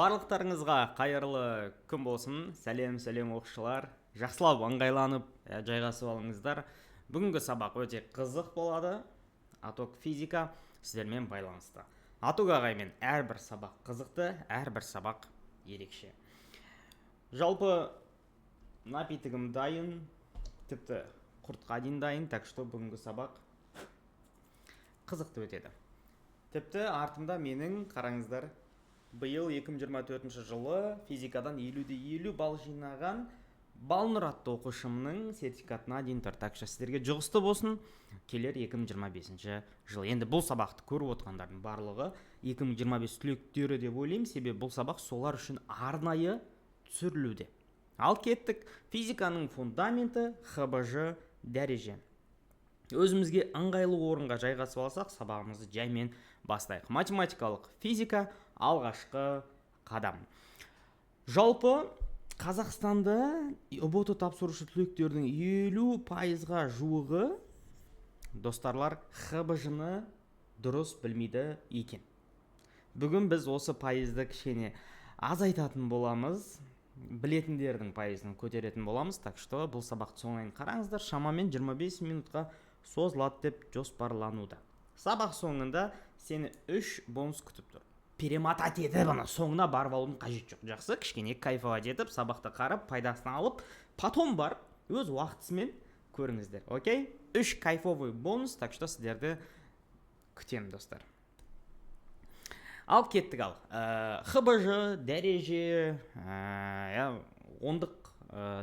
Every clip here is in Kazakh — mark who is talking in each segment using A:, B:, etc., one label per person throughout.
A: Барлықтарыңызға қайырлы күн болсын. Сәлем оқушылар. Жақсылап ыңғайланып жайғасып алыңыздар. Бүгінгі сабақ өте қызық болады. Аток физика сіздермен байланысты. Аток ағаймен әрбір сабақ қызықты, әрбір сабақ ерекше. Жалпы напитігім дайын, тіпті құртқа дейін дайын, так что бүгінгі сабақ қызықты өтеді. Тіпті артымда менің, қараңыздар, биыл 2024 жылы физикадан 50-50 балл жинаған Балнұр атты оқушымның сертификатына дейін тұр. Так что сіздерге жұғысты болсын, келер 2025 жыл. Енді бұл сабақты көріп отырғандардың барлығы 2025 түлектері деп ойлаймын, себебі бұл сабақ солар үшін арнайы түсірілуде. Ал кеттік, физиканың фундаменті, ХБЖ дәреже. Өзімізге ыңғайлы орынға жайғасып алсақ, сабағымызды жаймен бастайық. Математикалық физика алғашқы қадам. Жалпы Қазақстанда ұбт тапсырушы түлектердің 50%-ға жуығы достарлар ХБЖ-ны дұрыс білмейді екен. Бүгін біз осы пайызды кішкене азайтатын боламыз, білетіндердің пайызын көтеретін боламыз. Так что бұл сабақты соңынан қараңыздар, шамамен 25 минутқа созылады деп жоспарлануда. Сабақ соңында сені 3 бонус күтіп тұр. Перемотать етіп, соңына барып алудың қажет жоқ. Жақсы, кішкене кайфовать етіп, сабақты қарап, пайдасын алып, потом бар, өз уақытысымен көріңіздер. Окей? 3 кайфовый бонус, так что сіздерді күтемін, достар. Ал кеттік ал. ХБЖ, дәреже, ондық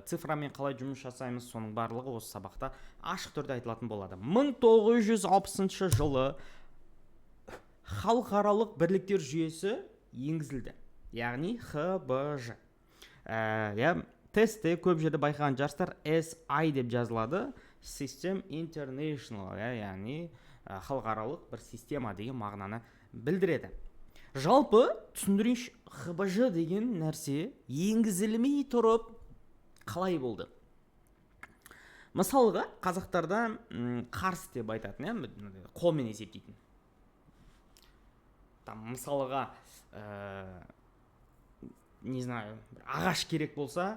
A: цифрамен қалай жұмыс жасаймыз, соның барлығы осы сабақта ашық түрде айтылатын болады. 1960 жылы халықаралық бірліктер жүйесі енгізілді, яғни ХБЖ. Тестте көп жерде байқаған жарыстар SI деп жазылады, System International, яғни халықаралық бір система деген мағынаны білдіреді. Жалпы түсіндірейінші, ХБЖ деген нәрсе енгізілмей тұрып қалай болды? Мысалға, қазақтарда қарс деп айтатын, қолмен есептейтін. Мысалға, не знаю, ағаш керек болса,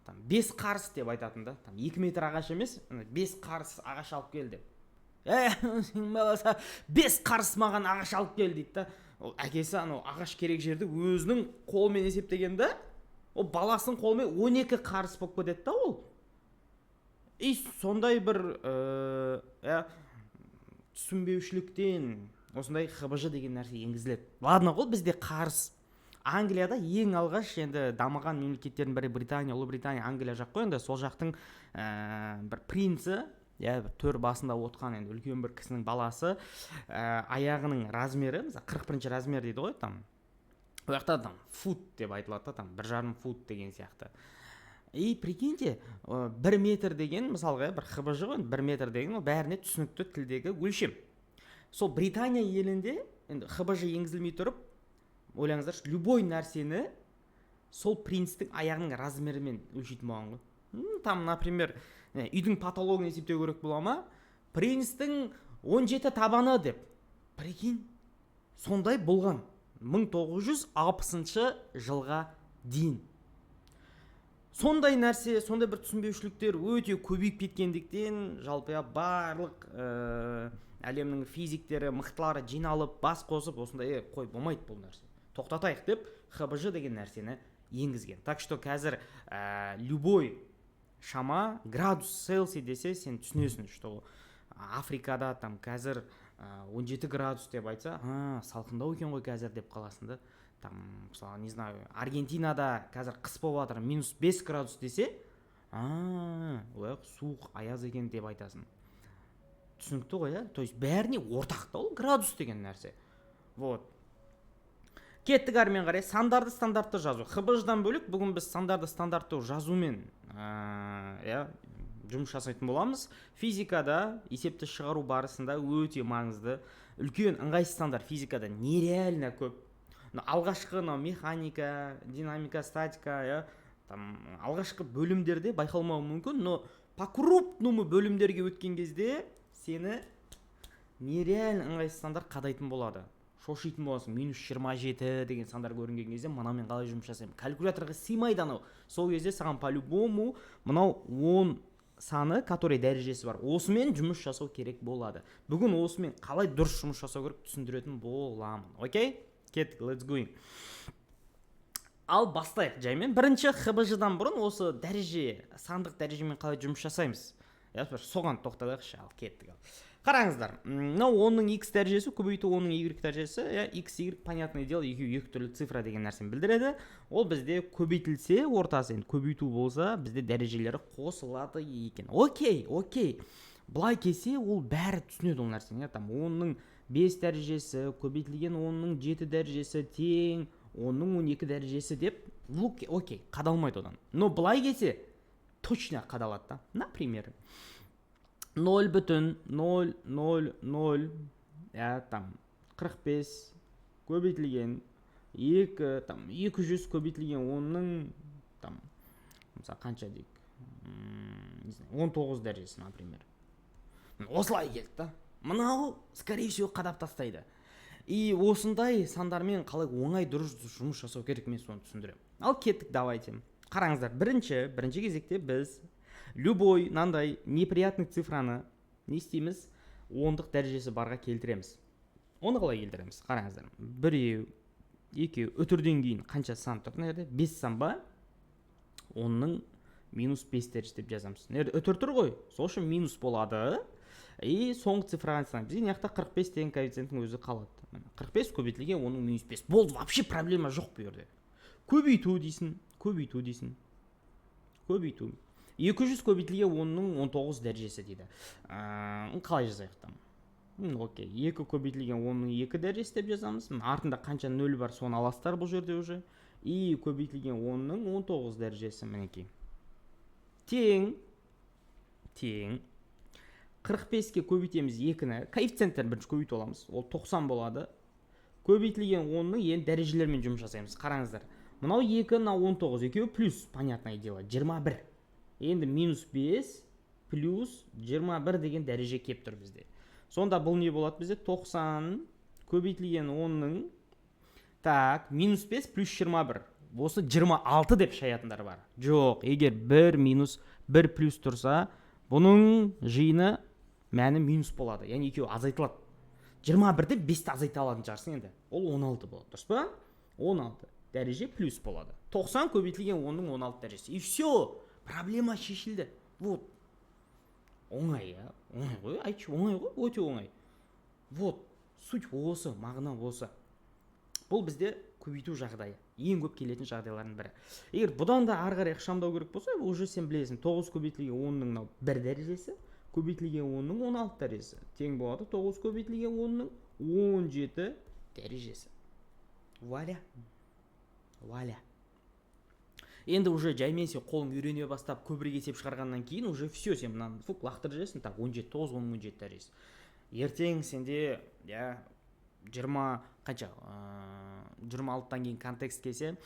A: 5 қарс деп айтатында, 2 метр ағаш емес, 5 қарс ағаш алып келді. 5 қарс маған ағаш алып келді дейді. Әкесі ағаш керек жерді өзінің қолмен есептегенде, ол баласының қолмен 12 қарс болып кетеді да ол. Сондай бір түсінбеушіліктен осындай ХБЖ деген нәрсе енгізіледі. Ладно ғой, бізде қарс. Англияда ең алғаш, енді дамыған мемлекеттердің бірі Британия, Ұлыбритания, Англия жақ қой, енді сол жақтың бір принці, төр басында отқан енді үлкен бір кісінің баласы, аяғының размері, 41 размер дейді ғой, ол жақта фут деп айтылады, 1,5 фут деген сияқты. Прикиньте, 1 метр деген, мысалға, бір ХБЖ ғой, 1 метр деген, бәріне түсінікті тілдегі өлшем. Сол Британия елінде ХБЖ енгізілмей тұрып, ойлаңыздар, любой нәрсені сол принцтің аяғының размерімен өлшейтін болған ғой. Например, үйдің патологын есептеу керек бола ма? Принцтің 17 табаны деп. Прикинь, сондай болған 1960 жылға дейін. Сондай нәрсе, сондай бір түсінбеушіліктер өте көбейіп кеткендіктен, жалпы барлық әлемнің физиктері, мықтылары жиналып, бас қосып, осындай қой болмайды бұл нәрсе. Тоқтатайық деп, ХБЖ деген нәрсені енгізген. Так что қазір любой шама градус Цельсий десе, сен түсінесің, что Африкада қазір 17 градус деп айтса, салқындау екен ғой қазір деп қаласында. Мысалы, не знаю, Аргентинада қазір қыс болып жатыр, -5 градус десе, суық, аяз екен деп айтасың. Түсінікті ғой, то есть бәріне ортақ ол градус деген нәрсе. Вот. Кеттік әрмен қарай, сандарды стандартты жазу. ХБЖ-дан бөлік, бүгін біз сандарды стандартты жазумен жұмыс жасайтын боламыз. Физикада есепті шығару барысында өте маңызды. Үлкен ыңғайсыз стандарт физикада нереально көп. Алғашқы механика, динамика, статика, алғашқы бөлімдерде байқалмауы мүмкін, но по крупному бөлімдерге өткен кезде сені нереально ыңғайсыз стандарт қадайтын болады. шошитын боласың. -27 деген сандар көрінген кезде мынамен қалай жұмыс жасаймын? Калькуляторға сыймайды анау. Сол кезде саған по-любому мынау 10 саны, который дәрежесі бар. Осымен жұмыс жасау керек болады. Бүгін осымен қалай дұрыс жұмыс жасау керек түсіндіретін боламын. Окей? Кеттік, let's go. Ал бастайық жаймен. Бірінші ХБЖ-дан бұрын осы дәреже, сандық дәрежемен қалай жұмыс жасаймыз? Соған тоқталайықшы, ал кеттік. Қараңыздар, мынау 10-ның x дәрежесі, көбейту 10-ның y дәрежесі, x, y, понятное дело, екі түрлі цифра деген нәрсені білдіреді. Ол бізде көбейтілсе, ортасы көбейту болса, бізде дәрежелері қосылады екен. Окей. Бұлай келсе, ол бәрі түсінеді ол нәрсені. 10-ның 5 дәрежесі, көбейтілген 10-ның 7 дәрежесі тең 10-ның 12 дәрежесі деп, окей, қадалмайды одан. Но бұлай келсе, точно қадалады. Например, 0,000 45 көбейтілген 200 көбейтілген 10-ның мысалы қанша дейік, 19 дәрежесі, например. Осылай келді. Мынау, скорее всего, қадап тастайды. И осындай сандармен қалай оңай дұрыс жұмыс жасау керек, мен соны түсіндірем. Ал кеттік, давайте. Қараңыздар, бірінші кезекте біз любой нандай неприятный цифраны не істейміз? 10-дық дәрежесі барға келтіреміз. Оны қалай келтіреміз? Қараңыздар. 1, 2, өтірден кейін қанша сан тұр? 5 сан ба? 10-ның -5 дәрежесі деп жазамыз. Өтір тұр ғой? Сол үшін минус болады. И соңғы цифраға санаймыз. Бізде мына жақта 45 деген коэффициенттің өзі қалады. 45 көбейтілген 10-ның -5. Болды, вообще проблема жоқ бұл жерде. Көбейту дейсің. 200 көбейтілген 10-ның 19 дәрежесі дейді. Қалай жазайық? Окей, 2 көбейтілген 10-ның 2 дәрежесі деп жазамыз. Артында қанша 0 бар, соны аластар бұл жерде уже. И көбейтілген 10-ның 19 дәрежесі мінекей. Тең 45-ке көбейтеміз 2-ні. Коэффициенттерін бірінші көбейтіп аламыз. Ол 90 болады. Көбейтілген 10-ның енді дәрежелермен жұмыс жасаймыз. Қараңыздар. Мынау 2, мынау 19, екеуі плюс, понятное дело, 21. Енді -5 плюс 21 деген дәреже кеп тұр бізде. Сонда бұл не болады бізде? 90 көбейтілген 10-ның -5 плюс 21. Осы 26 деп шаятындар бар. Жоқ, егер 1 плюс тұрса, бұның жиыны мәні минус болады. Яғни екеуі азайтылады. 21-де 5-ті азайта алатын жарсың енді. Ол 16 болады. Дұрыс па? 16 дәреже плюс болады. 90 көбейтілген 10-ның 16 дәрежесі. И все, проблема шешілді. Вот. Оңай, оңай ғой, айтшы, оңай ғой, өте оңай. Вот, суть осы, мағына осы. Бұл бізде көбейту жағдайы. Ең көп келетін жағдайлардың бірі. Егер бұдан да ары қарай ықшамдау керек болса, уже сен білесің, 9 көбейтілген 10-ның 1 дәрежесі, көбейтілген 10-ның 16 дәрежесі. Тең болады 9 көбейтілген 10-ның 17 дәрежесі. Валя. Енді уже жаймен сен қолың үйрене бастап, көбірек есеп шығарғаннан кейін уже все, сен мынаны лақтырып жүресің, 17, 9, 17 дәрежесі. Ертең сенде 26-тан кейін контекст келсе,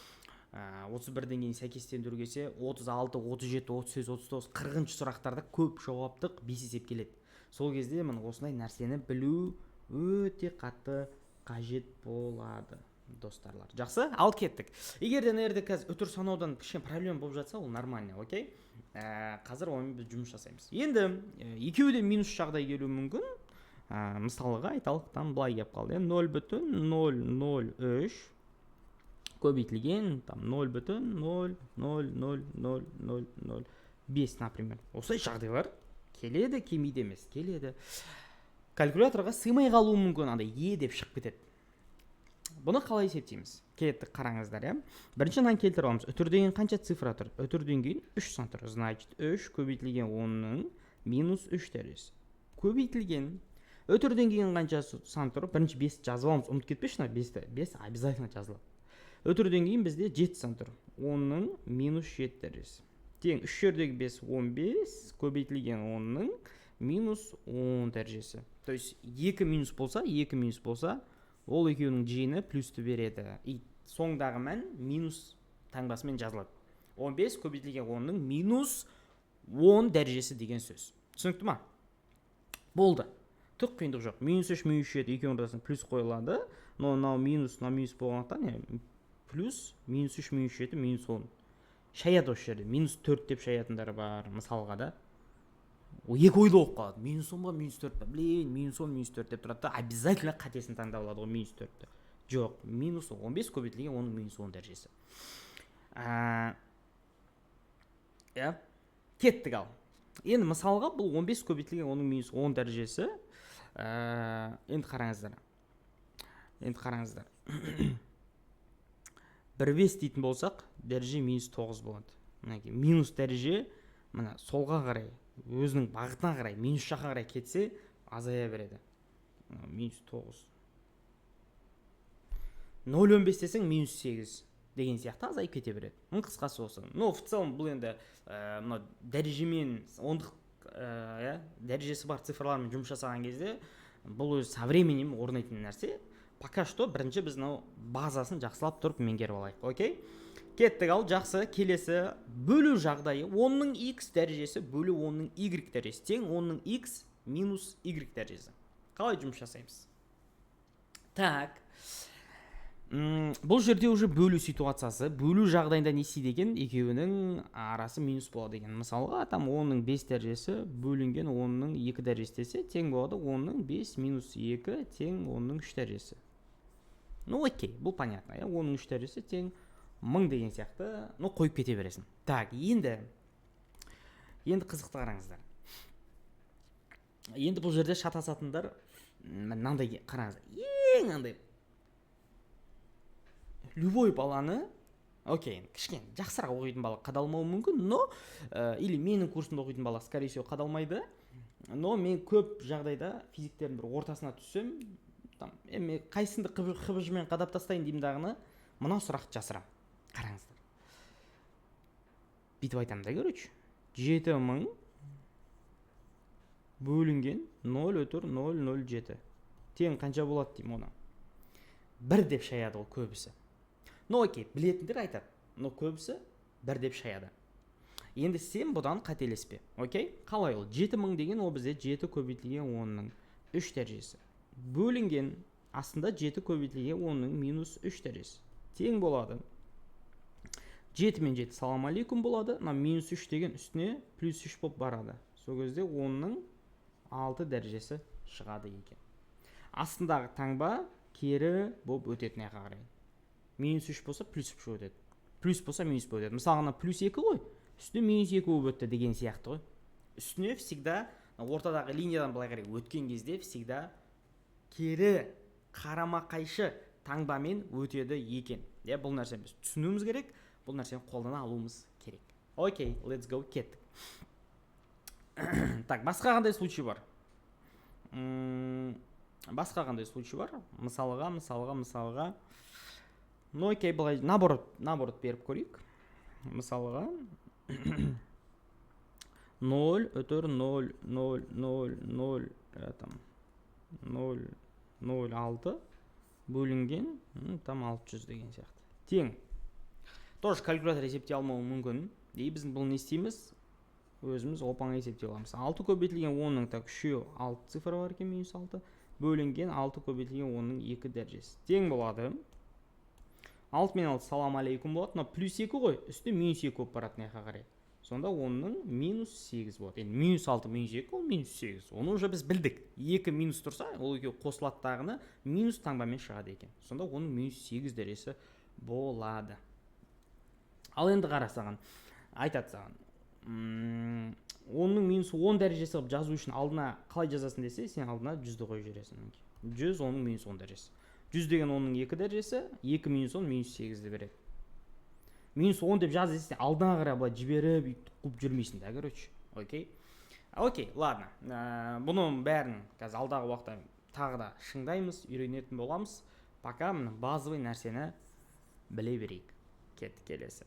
A: 31-ден кейін сәйкестендіру келсе, 36, 37, 38, 39, 40-шы сұрақтарда көп жауаптық бес есеп келеді. Сол кезде осындай нәрсені білу өте қатты қажет болады, достарлар. Жақсы, ал кеттік. Егер де нерде қазір өтір санаудан кішкене проблема болып жатса, ол нормально, окей? Қазір онымен біз жұмыс жасаймыз. Енді екеуі де минус жағдай келуі мүмкін. Мысалыға айталық, былай кеп қалды. 0,003 көбейтілген 0,0000005, например. Осылай жағдайлар келеді, келмейді емес, келеді. Калькуляторға сыймай қалуы мүмкін, андай деп шығып кетеді. Бұны қалай есептейміз? Кеттік, қараңыздар, Біріншіден келтіріп аламыз. Үтір деген қанша цифра тұр? Үтірден кейін 3 сан тұр. Значит, 3 көбейтілген 10-ның -3 дәрежесі. Көбейтілген өтірден кейін қанша сан тұр? Бірінші 5 жазып аламыз. Ұмыт кетпеші, 5 обязательно жазылады. Өтірден кейін бізде 7 сан тұр. 10-ның -7 дәрежесі. Тең 3 жердегі 5 15 көбейтілген 10-ның -10 дәрежесі. То есть 2 минус болса, ол екеуінің жиыны плюсті береді. И соңдағы мән минус таңбасымен жазылады. 15 көбейтілген 10-ның -10 дәрежесі деген сөз. Түсінікті ма? Болды. түк қиындық жоқ. -3 -7 екеуінің ортасына плюс қойылады, но мынау минус болғандықтан плюс -3 -7 -10 шаяды осы жерде. -4 деп шаятындар бар мысалға да. Екі ойда болып қалады. -10 ба -4 ба, блин, -10 -4 деп тұрады да, обязательно қатесін таңдап алады ғой -4-ті. Жоқ, -15 көбейтілген оның -10 дәрежесі. Кеттік ал. Енді мысалға бұл 15 көбейтілген оның -10 дәрежесі. Енді қараңыздар. 1,5 дейтін болсақ, дәреже -9 болады. Минус дәреже мына солға қарай, өзінің бағытына қарай, минус жаққа қарай кетсе, азая береді. -9. 0,15 десең -8 деген сияқты азайып кете береді. Қысқасы осы. Но в целом бұл енді дәрежемен ондық дәрежесі бар цифрлармен жұмыс жасаған кезде бұл өзі со временем орнайтын нәрсе. Пока что бірінші біз базасын жақсылап тұрып меңгеріп алайық. Окей? Кеттік ал, жақсы. Келесі бөлу жағдайы 10-ның x дәрежесі бөлу 10-ның y дәрежесі тең 10-ның x минус y дәрежесі. Қалай жұмыс жасаймыз? Так. Бұл жерде уже бөлу ситуациясы, бөлу жағдайында не істейді екен? Екеуінің арасы минус болады екен. Мысалға, 10-ның 5 дәрежесі бөлінген 10-ның 2 дәрежесі десе, тең болады 10-ның 5 минус 2 тең 10-ның 3 дәрежесі. Ну, окей, бұл понятно. 10-ның 3 дәрежесі тең 1000 деген сияқты. Ну, қойып кете бересің. Так, енді қызықты қараңыздар. Енді бұл жерде шатасатындар, мынандай қараңыздар. Ең андай любой баланы, окей, кішкене жақсырақ оқитын бала қадалмауы мүмкін, но или менің курсымда оқитын бала скорее всего қадалмайды, но мен көп жағдайда физиктердің бір ортасына түссем, мен қайсынды қыбыжымен қадап тастайын деймін дағыны, мынау сұрақты жасырам. Қараңыздар. Бүйтіп айтамын да, короче. 7000 бөлінген 0,007 тең қанша болады деймін оны. 1 деп шаяды ол көбісі. Ну окей, білетіндер айтады, но көбісі 1 деп шаяды. Енді сен бұдан қателеспе. Окей? Қалай ол? 7000 деген ол бізде 7 көбейтілген 10-ның 3 дәрежесі. Бөлінген астында 7 көбейтілген 10-ның минус 3 дәрежесі. Тең болады. 7 мен 7 салам алейкум болады. Минус 3 деген үстіне плюс 3 болып барады. Сол кезде 10-ның 6 дәрежесі шығады екен. Астындағы таңба кері болып өтетін яққа қарай. Минус 3 болса плюс 3 өтеді. Плюс болса минус өтеді. Мысалға плюс 2 ғой. Үстіне минус 2 болып өтті деген сияқты ғой. Үстіне всегда ортадағы линиядан былай қарай өткен кезде всегда кері қарама қайшы таңбамен өтеді екен. Бұл нәрсені біз түсінуіміз керек, бұл нәрсені қолдана алуымыз керек. Окей, let's go, кеттік. Так, басқа қандай случай бар? Мысалға. Ну, окей, былай, наоборот беріп көрейік. Мысалға. 0, 0, 0, 0, 0, 0, 0, 6 бөлінген 600 деген сияқты. Тең. Тоже калькулятор есептей алмауы мүмкін. Біздің бұл не істейміз? Өзіміз опаңа есептей аламыз. 6 көбейтілген 10-ның так үшеу 6 цифр бар екен, минус 6. Бөлінген 6 көбейтілген 10-ның 2 дәрежесі. Тең болады. 6 мен 6 салам алейкум болады. Но плюс 2 ғой, үсті минус 2 көп баратын яққа қарай. Сонда 10-ның минус 8 болады. Енді минус 6 минус 2 ол минус 8. Оны уже біз білдік. 2 минус тұрса, ол екеу қосылаттағыны минус таңбамен шығады екен. Сонда оның минус 8 дәрежесі болады. Ал енді қарасаған, айтады саған. 10-ның минус 10 дәрежесі қылып жазу үшін алдына қалай жазасын десе, сен алдына 100-ді қойып жібересің. 100 10-ның минус 10 дәрежесі. 100 деген 10-ның 2 дәрежесі, 2 минус 10 минус 8-ді береді. Минус 10 деп жаз десе, алдына қарай былай жіберіп қуып жүрмейсің да, короче. Окей? Окей, ладно. Бұның бәрін қазір алдағы уақытта тағы да шыңдаймыз, үйренетін боламыз. Пока базовый нәрсені біле берейік. Кеттік келесі.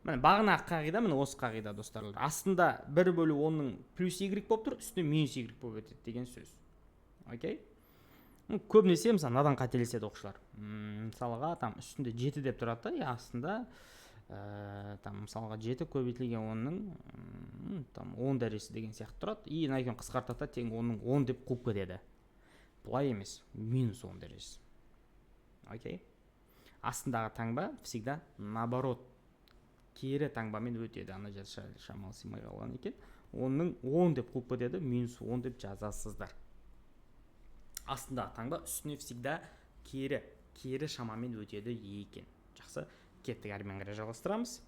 A: Бағына қағида, осы қағида, достарлар. Астында 1 бөлі 10-ның плюс y болып тұр, үстіне минус y болып өтеді деген сөз. Окей? Көбінесе, надан қателеседі оқушылар. Мысалға, үстінде 7 деп тұрады, астында мысалға 7 көбейтілген 10-ның 10 дәрежесі деген сияқты тұрады. И найкен қысқартады, тең 10-ның 10 деп қуып кетеді. былай емес, минус 10 дәрежесі. Окей. Астындағы таңба всегда наоборот кері таңбамен өтеді. Ана жер шамалы сыймай қалған екен. Оның 10 деп қойып кетеді, минус 10 деп жазасыздар. Астындағы таңба үстіне всегда кері шамамен өтеді екен. Жақсы, кеттік, әрмен қарай жалғастырамыз.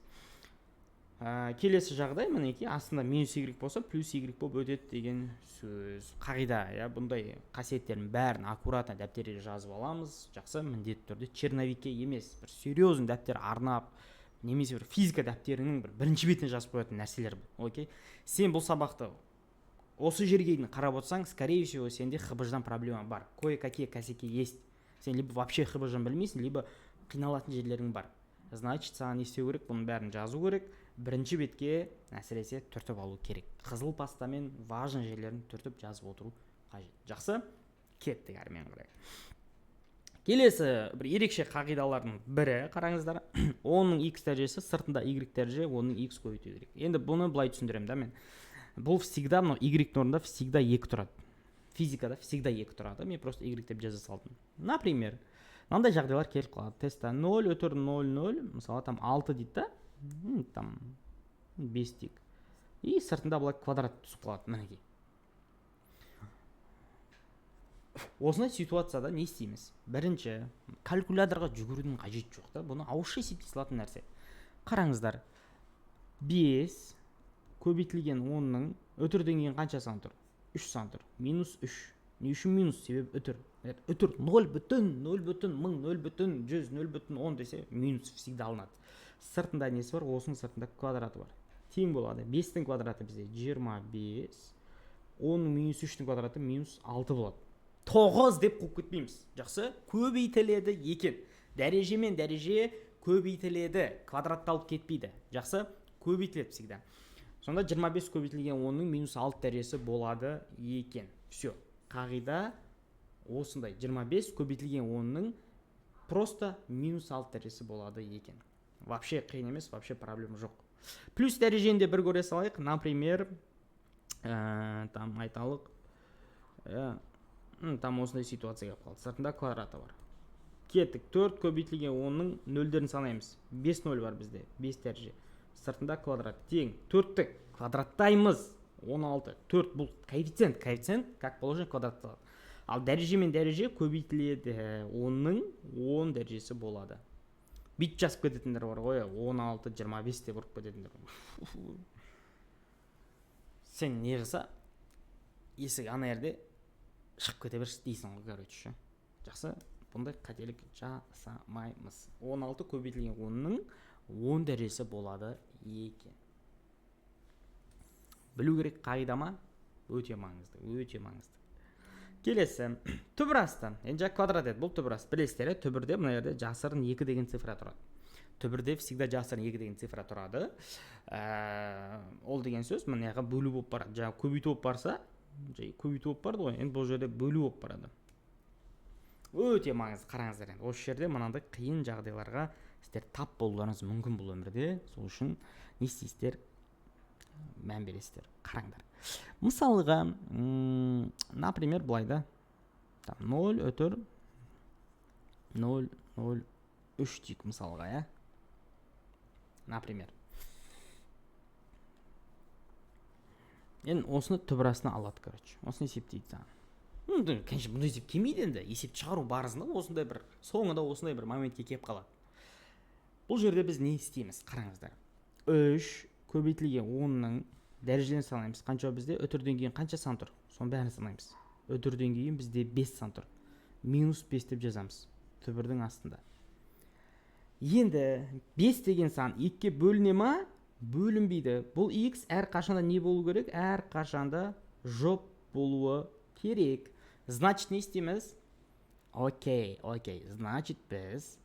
A: Келесі жағдай, мінекей, астында минус y болса, плюс y болып өтеді деген сөз. Қағида, бұндай қасиеттерін бәрін аккуратно дәптерге жазып аламыз. Жақсы, міндетті түрде черновикке емес, бір серьезный дәптер арнап, немесе бір физика дәптерінің бірінші бетіне жазып қоятын нәрселер бұл. Окей? Сен бұл сабақты осы жерге дейін қарап отырсаң, скорее всего, сенде ХБЖ-дан проблема бар. Кое-какие косяки есть. Сен либо вообще ХБЖ-дан білмейсің, либо қиналатын жерлерің бар. Значит, саған не істеу керек? Бұның бәрін жазу керек. Бірінші бетке әсіресе түртіп алу керек. Қызыл пастамен важный жерлерін түртіп жазып отыру қажет. Жақсы? Кеттік, әрмен қарай. Келесі бір ерекше қағидалардың бірі, қараңыздар, оның x дәрежесі сыртында y дәреже, оның x көбейту керек. Енді бұны былай түсіндіремін да мен. Бұл всегда, y-ның орнында всегда 2 тұрады. Физикада всегда 2 тұрады. Мен просто y деп жаза салдым. Например, мынандай жағдайлар келіп қалады. Тестта 0 өтір 0, 0, мысалы там 6 дейді да, там 5 дейік. И сыртында бұлай квадрат түсіп қалады, мінекей. Осындай ситуацияда не істейміз? Бірінші, калькуляторға жүгірудің қажет жоқ та, бұны ауызша есептей салатын нәрсе. Қараңыздар, 5 көбейтілген 10-ның өтірден кейін қанша сан тұр? 3 сан тұр. Минус 3. Не үшін минус? Себебі өтір. Өтір 0,0,1000, 0,100, 0,10 десе минус всегда алынады. Сыртында несі бар? Осының сыртында квадраты бар. Тең болады. 5-тің квадраты бізде 25. 10-ның минус 3-тің квадраты минус 6 болады. 9 деп қойып кетпейміз. Жақсы, көбейтіледі екен. Дәрежемен дәреже көбейтіледі. Квадратталып кетпейді. Жақсы, көбейтіледі всегда. Сонда 25 көбейтілген 10-ның минус 6 дәрежесі болады екен. Все. Қағида осындай. 25 көбейтілген 10-ның просто минус 6 дәрежесі болады екен. Вообще қиын емес, вообще проблема жоқ. Плюс дәрежені де бір көре салайық. Например, там айталық, там осындай ситуация келіп қалды. Сыртында квадраты бар. Кеттік, 4 көбейтілген 10-ның нөлдерін санаймыз. 5 нөл бар бізде, 5 дәреже. Сыртында квадрат тең. 4-ті квадраттаймыз. 16. 4 бұл коэффициент. Коэффициент как положено квадратталады. Ал дәреже мен дәреже көбейтіледі. 10-ның 10 дәрежесі болады. Бит жазып кететіндер бар ғой, 16, 25 деп ұрып кететіндер. Сен не қылса, есік ана жерде шығып кете берші дейсің ғой, короче. Жақсы, бұндай қателік жасамаймыз. 16 көбейтілген 10-ның 10 дәрежесі болады екен. Білу керек қағидама өте маңызды, өте маңызды. Келесі, түбірастан. Енді квадрат еді, бұл түбірас. Білесіздер, түбірде мына жерде жасырын 2 деген цифра тұрады. Түбірде всегда жасырын 2 деген цифра тұрады. Ол деген сөз, мына бөлу болып барады. Жаңа көбейту болып барса, көбейту болып барды ғой, енді бұл жерде бөлу болып барады. Өте маңызды, қараңыздар енді. Осы жерде мынандай қиын жағдайларға сіздер тап болуларыңыз мүмкін бұл өмірде. Сол үшін не істейсіздер? Мән бересіздер. Қараңдар. Мысалға, например, былайда 0 өтір 0, 0, 3 дейік мысалға, я? Например. Енді осыны түбірасына алады, короче. Осыны есептейді саған. Конечно, бұны есеп келмейді енді. Есеп шығару барысында осындай бір, соңында осындай бір моментке кеп қалады. Бұл жерде біз не істейміз? Қараңыздар. 3 көбейтілген 10-ның дәрежеден санаймыз. Қанша бізде? Өтірден кейін қанша сан тұр? Соны бәрін санаймыз. Өтірден кейін бізде 5 сан тұр. Минус 5 деп жазамыз. Түбірдің астында. Енді 5 деген сан 2-ке бөліне ма? Бөлінбейді. Бұл x әр қашанда не болу керек? Әр қашанда жоқ болуы керек. Значит, не істейміз? Окей. Значит, біз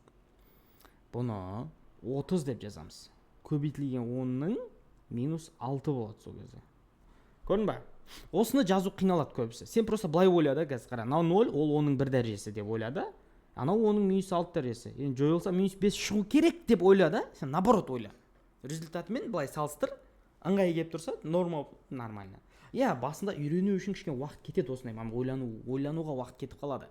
A: бұны 30 деп жазамыз. Көбейтілген 10-ның минус 6 болады сол кезде. Көрдің ба? Осыны жазу қиналады көбісі. Сен просто былай ойлады, қазір қара. Анау 0, ол 10-ның 1 дәрежесі деп ойлады. Анау 10-ның минус 6 дәрежесі. Енді жойылса минус 5 шығу керек деп ойлады. Сен наоборот ойла. Результатымен былай салыстыр, ыңғайы келіп тұрса, норма нормально. иә, басында үйрену үшін кішкене уақыт кетеді, осындай ойлануға уақыт кетіп қалады.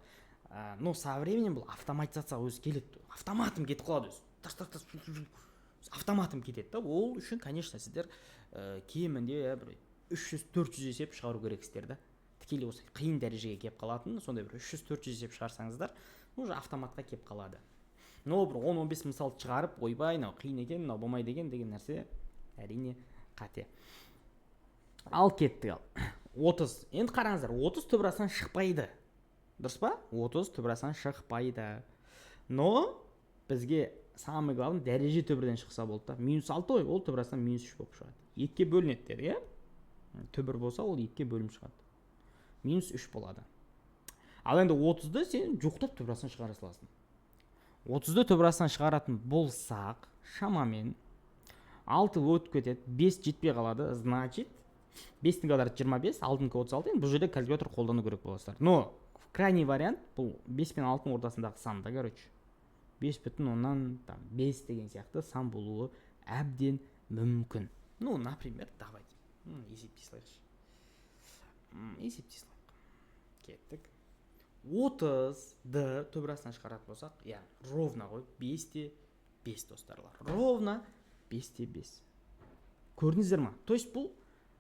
A: Но со временем бұл автоматизацияға өзі келеді, автоматом кетіп қалады өзі, тас автоматом кетеді да. Ол үшін, конечно, сіздер кемінде бір 300-400 есеп шығару керексіздер да. Тікелей осы қиын дәрежеге келіп қалатын, сондай бір 300-400 есеп шығарсаңыздар, уже автоматқа келіп қалады. Но бір 10-15 мысал шығарып, ойбай, мынау қиын екен, мынау болмайды екен деген нәрсе әрине қате. Ал кеттік, 30. Енді қараңыздар, 30 түбірастан шықпайды. Дұрыс па? 30 түбірастан шықпайды. Но бізге самый главный дәреже түбірден шықса болды да. -6 ғой, ол түбірастан -3 болып шығады. 2-ке бөлінеді деді, иә? Түбір болса, ол 2-ке бөлім шығады. -3 болады. Ал енді 30-ды сен жоқтап түбірастан шығара саласың. 30-ды түбірастан шығаратын болсақ, шамамен 6 өтіп кетеді, 5 жетпей қалады, значит 5-тің квадраты 25, 6-ның 36, енді бұл жерде калькулятор қолдану керек боласыздар. Но крайний вариант бұл 5 пен 6-ның ортасындағы сан да, короче. 5,5 деген сияқты сан болуы әбден мүмкін. Ну, например, давайте есептей салайықшы. Есептей салайық. Кеттік. 30-ды түбірастан шығаратын болсақ, иә, ровно ғой, 5-те 5 достарлар. Ровно 5-те 5. Көрдіңіздер ма? То есть бұл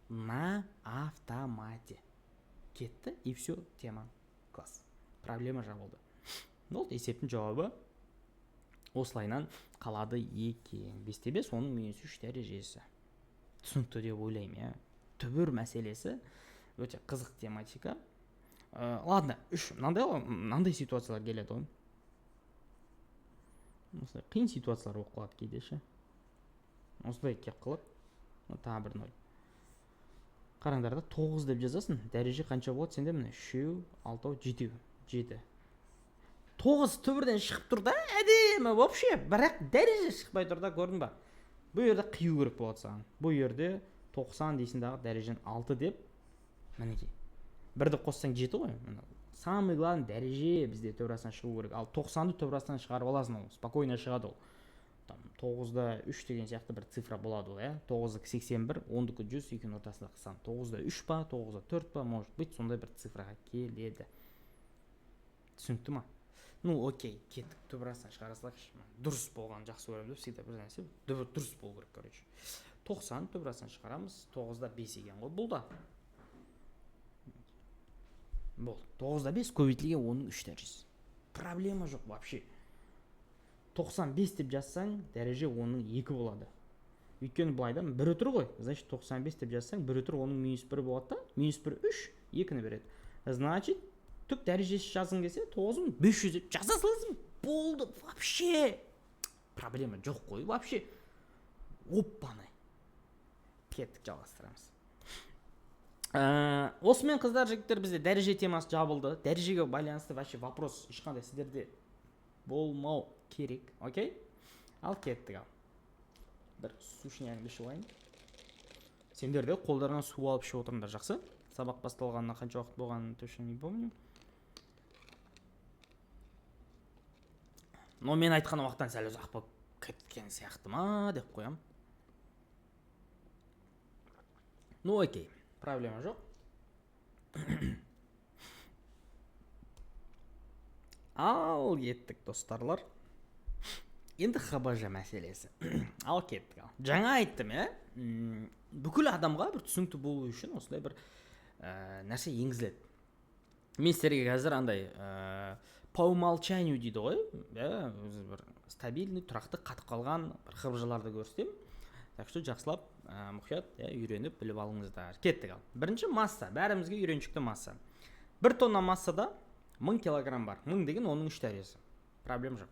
A: на автомате. Кетті, и все, тема. Класс. Проблема жабылды. Ол есептің жауабы осылайнан қалады екен. 5-те 5, оның -3 дәрежесі. Түсінікті деп ойлаймын, иә. Түбір мәселесі өте қызық тематика. Ладно, мынандай ситуациялар келеді ғой. Осылай қиын ситуациялар болып қалады кейде ше. Осылай келіп қалады. Тағы бір 0. Қараңдар да, 9 деп жазасың. Дәреже қанша болады сенде? Міне 3, 6, 7. 9 түбірден шығып тұр да, әдемі вообще, бірақ дәреже шықпай тұр да, көрдің ба? Бұл жерде қию керек болады саған. Бұл жерде 90 дейсің дағы дәрежен 6 деп, мінекей. Бірді қоссаң 7 ғой. Самый главный дәреже бізде түбірастан шығу керек. Ал 90-ды түбірастан шығарып аласың, ол спокойно шығады ол. 9-да 3 деген сияқты бір цифра болады ол, иә? 9-да 81, 10-ды 100, екінің ортасындағы сан. 9-да 3 па, 9-да 4 па, может быть, сондай бір цифраға келеді. Түсінікті ма? Ну, окей, кеттік, түбірастан шығара салайықшы. Дұрыс болған жақсы көремін, всегда бір нәрсе дұрыс болу керек, короче. 90 түбірастан шығарамыз, 9-да 5 екен ғой, бұл да. Бұл 9-да 5 көбейтілген 10-ның 3 дәрежесі. Проблема жоқ вообще. 95 деп жазсаң, дәреже 10-ның 2 болады. Өйткені былайдан 1 өтір ғой. Значит, 95 деп жазсаң, 1 өтір 10-ның -1 болады да. -1 3, 2-ні береді. Значит, түк дәрежесі жазың келсе, 9500 деп жаза саласың. Болды, вообще. Проблема жоқ қой, вообще. Оппаны. Кеттік, жалғастырамыз. Осымен қыздар, жігіттер, бізде дәреже темасы жабылды. Дәрежеге байланысты вообще вопрос ешқандай сіздерде болмау керек, окей? Ал кеттік, ал. Бір су ішінен ішіп алайын. Сендер де қолдарына су алып ішіп отырыңдар, жақсы? Сабақ басталғанына қанша уақыт болғанын точно не помню. Но мен айтқан уақыттан сәл ұзақ болып кеткен сияқты ма деп қоям. Ну окей, проблема жоқ. Ал кеттік, достарлар. Енді ХБЖ мәселесі. Ал кеттік. Жаңа айттым, бүкіл адамға бір түсінікті болу үшін осылай бір нәрсе енгізіледі. Мен сіздерге қазір андай по умолчанию дейді ғой, өзі бір стабильный, тұрақты қатып қалған бір ХБЖ-ларды көрсетем. Так что жақсылап, мұқият үйреніп біліп алыңыздар. Кеттік. Ал. Бірінші масса, бәрімізге үйреншікті масса. 1 тонна массада 1000 килограмм бар. 1000 деген оның 3 дәрежесі. Проблем жоқ.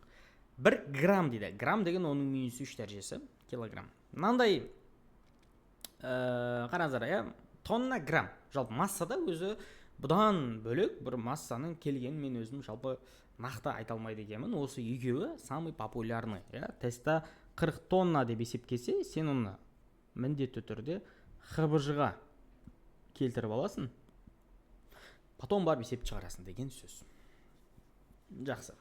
A: 1 грамм дейді. Грамм деген оның -3 дәрежесі. Килограмм. Мынандай қараңыздар, тонна грамм. Жалпы массада өзі бұдан бөлек бір массаның келгенін мен өзім жалпы нақты айта алмайды екенмін. Осы екеуі самый популярный. Тестта 40 тонна деп есептесе, сен оны міндетті түрде ХБЖ-ға келтіріп аласың. Потом барып есеп шығарасың деген сөз. Жақсы.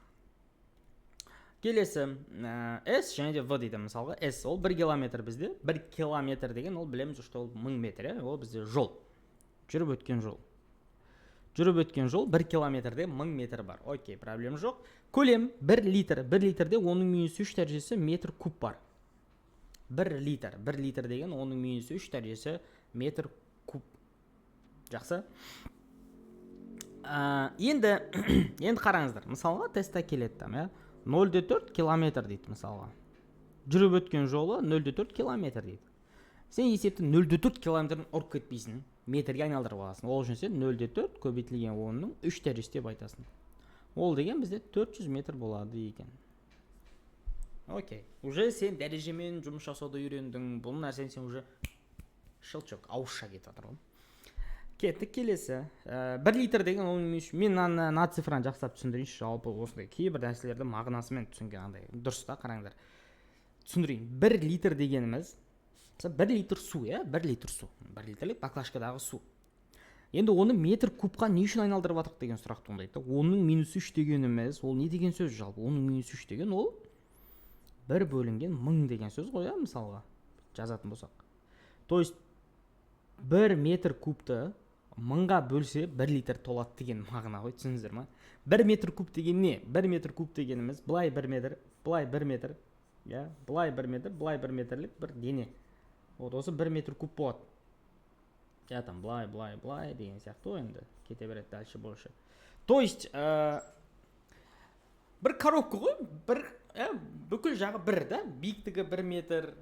A: Келесі S және де V дейді мысалға. S ол 1 километр бізде. 1 километр деген ол білеміз, что ол 1000 метр, ол бізде жол. жүріп өткен жол. Жүріп өткен жол 1 километрде 1000 метр бар. Окей, проблема жоқ. Көлем 1 литр. 1 литрде оның -3 дәрежесі метр куб бар. 1 литр. 1 литр деген оның -3 дәрежесі метр куб. Жақсы. Енді қараңыздар. Мысалға тестта келеді там, 0,4 километр дейді мысалға. Жүріп өткен жолы 0,4 километр дейді. Сен есепті 0,4 километрін ұрып кетпейсің, метрге айналдырып аласың. Ол үшін сен 0,4 көбейтілген 10-ның 3 дәрежесі деп айтасың. Ол деген бізде 400 метр болады екен. Окей. Уже сен дәрежемен жұмыс жасауды үйрендің. Бұл нәрсені сен уже шылчок, ауызша кетіп жатыр ғой. Кеттік келесі. 1 литр деген оның мен мына цифраны жақсылап түсіндірейінші. Жалпы осындай кейбір нәрселерді мағынасымен түсінген андай. Дұрыс та, қараңдар. Түсіндірейін. 1 литр дегеніміз 1 литр су, 1 литр су. 1 литрлік баклажкадағы су. Енді оны метр кубқа не үшін айналдырып жатырық деген сұрақ туындайды. Оның -3 дегеніміз, ол не деген сөз жалпы? Оның -3 деген ол 1 бөлінген 1000 деген сөз ғой, мысалға. Жазатын болсақ. То есть 1 метр кубты 1000-ға бөлсе 1 литр толады деген мағына ғой, түсіндіңіздер ма? 1 метр куб деген не? 1 метр куб дегеніміз былай 1 метр, былай 1 метр, былай 1 метр, былай 1 метрлік бір дене. Вот осы 1 метр куб болады. Там былай деген сияқты ғой, енді кете береді дальше больше. То есть бір коробка ғой, бүкіл жағы бір, биіктігі 1 метр,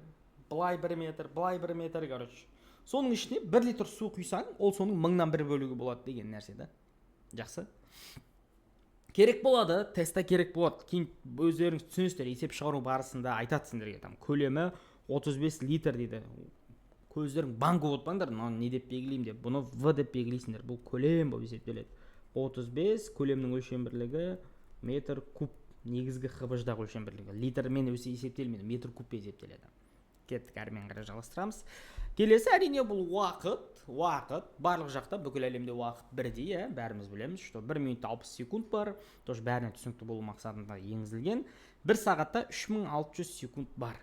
A: былай 1 метр, былай 1 метр, короче. Соның ішіне 1 литр су құйсаң, ол соның 1000-нан 1 бөлігі болады деген нәрсе да. Жақсы. Керек болады, тестта керек болады. Кейін өздеріңіз түсінесіздер, есеп шығару барысында айтады сендерге, там көлемі 35 литр дейді. Көздерің банк болып отпаңдар, не деп белгілеймін деп, бұны В деп белгілейсіңдер. Бұл көлем болып есептеледі. 35 көлемнің өлшем бірлігі метр куб, негізгі ХБЖ-дағы өлшем бірлігі. Литрмен есептелмейді, метр куб есептеледі. Кеттік, әрмен қарай жалғастырамыз. Келесі әрине бұл уақыт. Барлық жақта бүкіл әлемде уақыт бірдей, бәріміз білеміз, что 1 минутта 60 секунд бар. Тоже бәріне түсінікті болу мақсатында енгізілген. 1 сағатта 3600 секунд бар.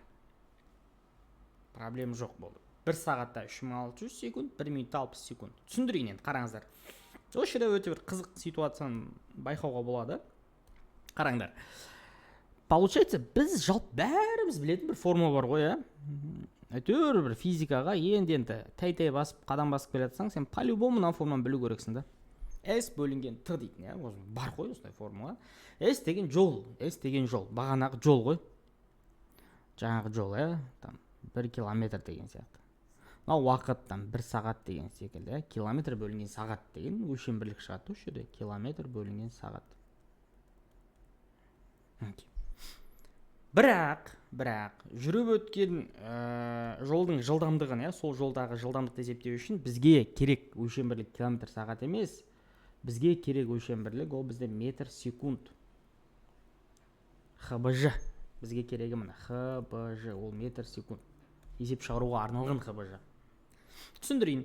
A: Проблем жоқ болды. 1 сағатта 3600 секунд, 1 минутта 60 секунд. Түсіндірейін енді, қараңыздар. Осы жерде өте бір қызық ситуацияны байқауға болады. Қараңдар. Получается, біз жалпы бәріміз білетін бір формула бар ғой, әйтеуір бір физикаға енді тәй басып, қадам басып келе жатсаң, сен по-любому мына формуланы білу керексің да. S бөлінген Т дейтін, бар ғой осындай формула. S деген жол, бағанағы жол ғой. Жаңағы жол, там 1 километр деген сияқты. Уақыт там 1 сағат деген секілді, километр бөлінген сағат деген өлшем бірлік шығады осы жерде, километр бөлінген сағат. Бірақ жүріп өткен жолдың жылдамдығын, сол жолдағы жылдамдықты есептеу үшін бізге керек өлшем бірлік километр сағат емес, бізге керек өлшем бірлік ол бізде метр секунд. ХБЖ. Бізге керегі мына ХБЖ, ол метр секунд. Есеп шығаруға арналған ХБЖ. Түсіндірейін.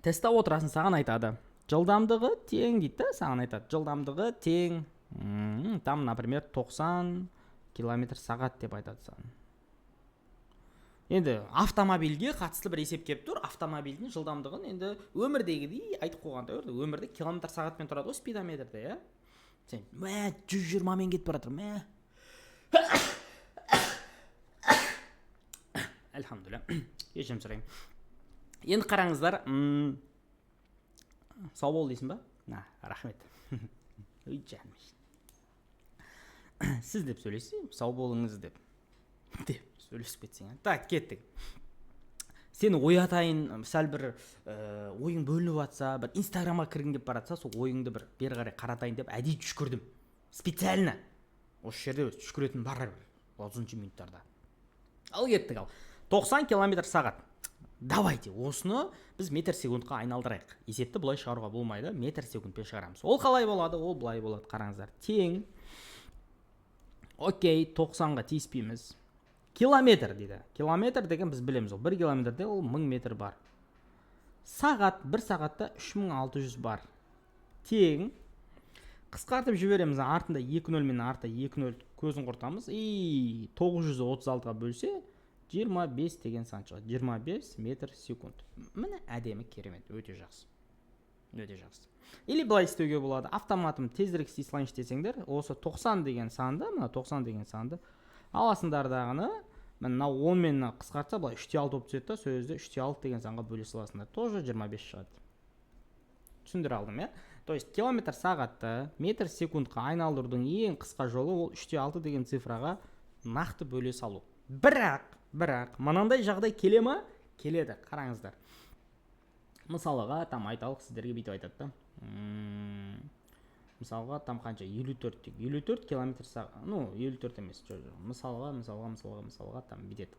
A: Тестта отырасын, саған айтады. Жылдамдығы тең дейді, саған айтады. Жылдамдығы тең, там, например, 90 километр сағат деп айтады саған. Енді автомобильге қатысты бір есеп кеп тұр. Автомобильдің жылдамдығын енді өмірдегідей айтып қойғанда, өмірде километр сағатпен тұрады, спидометрде, Сен, 120-мен кетіп баратыр, Әлхамдулилля. Ешем сұрайым. Енді қараңыздар, сау бол дейсің ба? Рахмет. Өй, жаным. Сіз деп сөйлесің, сау болыңыз деп сөйлесіп кетсең. Так, кеттік. Сені оятайын, сәл бір ойың бөлініп жатса, бір инстаграмға кіргің деп баратса, сол ойыңды бір бері қарай қаратайын деп әдейі түшкірдім. Специально. Осы жерде түшкіретін бар 30 минуттарда. Ал кеттік ал. 90 километр сағат. Давайте, осыны біз метр секундқа айналдырайық. Есепті бұлай шығаруға болмайды, метр секундпен шығарамыз. Ол қалай болады? Ол бұлай болады, қараңыздар. Тең. Окей, 90-ға тиіспейміз. Километр дейді. Километр деген біз білеміз. 1 километрде ол 1000 метр бар. Сағат, 1 сағатта 3600 бар. Тең. Қысқартып жібереміз. Артында 2 0 мен артында 2 0 көзін құртамыз. 936-ға бөлсе 25 деген сан шығады. 25 метр секунд. Міне әдемі, керемет, өте жақсы. Өте жақсы. Или былай істеуге болады. Автоматым тезірек істей салайыншы десеңдер, осы 90 деген санды, мына 90 деген санды аласыңдар дағыны, мына 10 мен қысқартса, былай 3/6 болып түседі да, сөзді 3/6 деген санға бөле саласыңдар. Тоже 25 шығады. Түсіндіре алдым, иә? То есть километр сағатты метр секундқа айналдырудың ең қысқа жолы ол 3/6 деген цифраға нақты бөле салу. Бірақ, мынандай жағдай келе ма? Келеді, қараңыздар. Мысалыға, там айталық сіздерге бүйтіп айтады да. Мысалға, там қанша? 54 дейік. 54 километр сағат. 54 емес. Мысалға, там бүйтеді.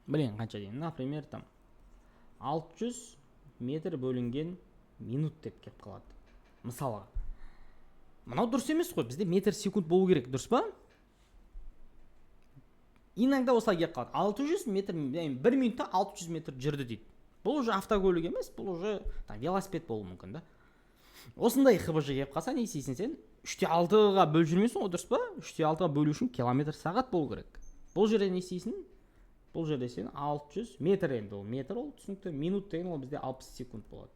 A: Блин, қанша дейін? Например, там 600 метр бөлінген минут деп кеп қалады. Мысалға. Мынау дұрыс емес қой, бізде метр секунд болу керек, дұрыс па? Иногда осылай кеп қалады. 600 метр, 1 минутта 600 метр жүрді дейді. Бұл уже автокөлік емес, бұл уже велосипед болуы мүмкін да. Осындай ХБЖ кеп қалса, не істейсің сен? 3/6-ға бөліп жүрмесің ғой, дұрыс па? 3/6-ға бөлу үшін километр сағат болу керек. Бұл жерде не істейсің? Бұл жерде сен 600 метр, енді ол метр, ол түсінікті. Минут деген ол бізде 60 секунд болады.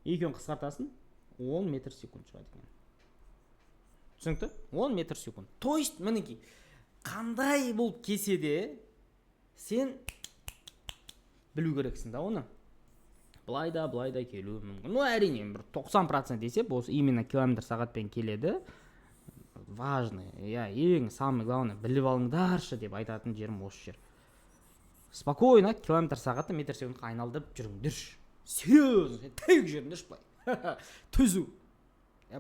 A: Екеуін қысқартасың, 10 метр секунд шығады екен. Түсінікті? 10 метр секунд. То есть, мінекей, қандай болып келсе де, сен білу керексің да оны. Былай да келуі мүмкін. Әрине, бір 90% десе, бұл именно километр сағатпен келеді. Важный, ең самый главный, біліп алыңдаршы деп айтатын жерім осы жер. Спокойно, километр сағатты метр секундқа айналдырып жүріңдерші. Серьезно, тәйік жеріңдерші былай. Түзу.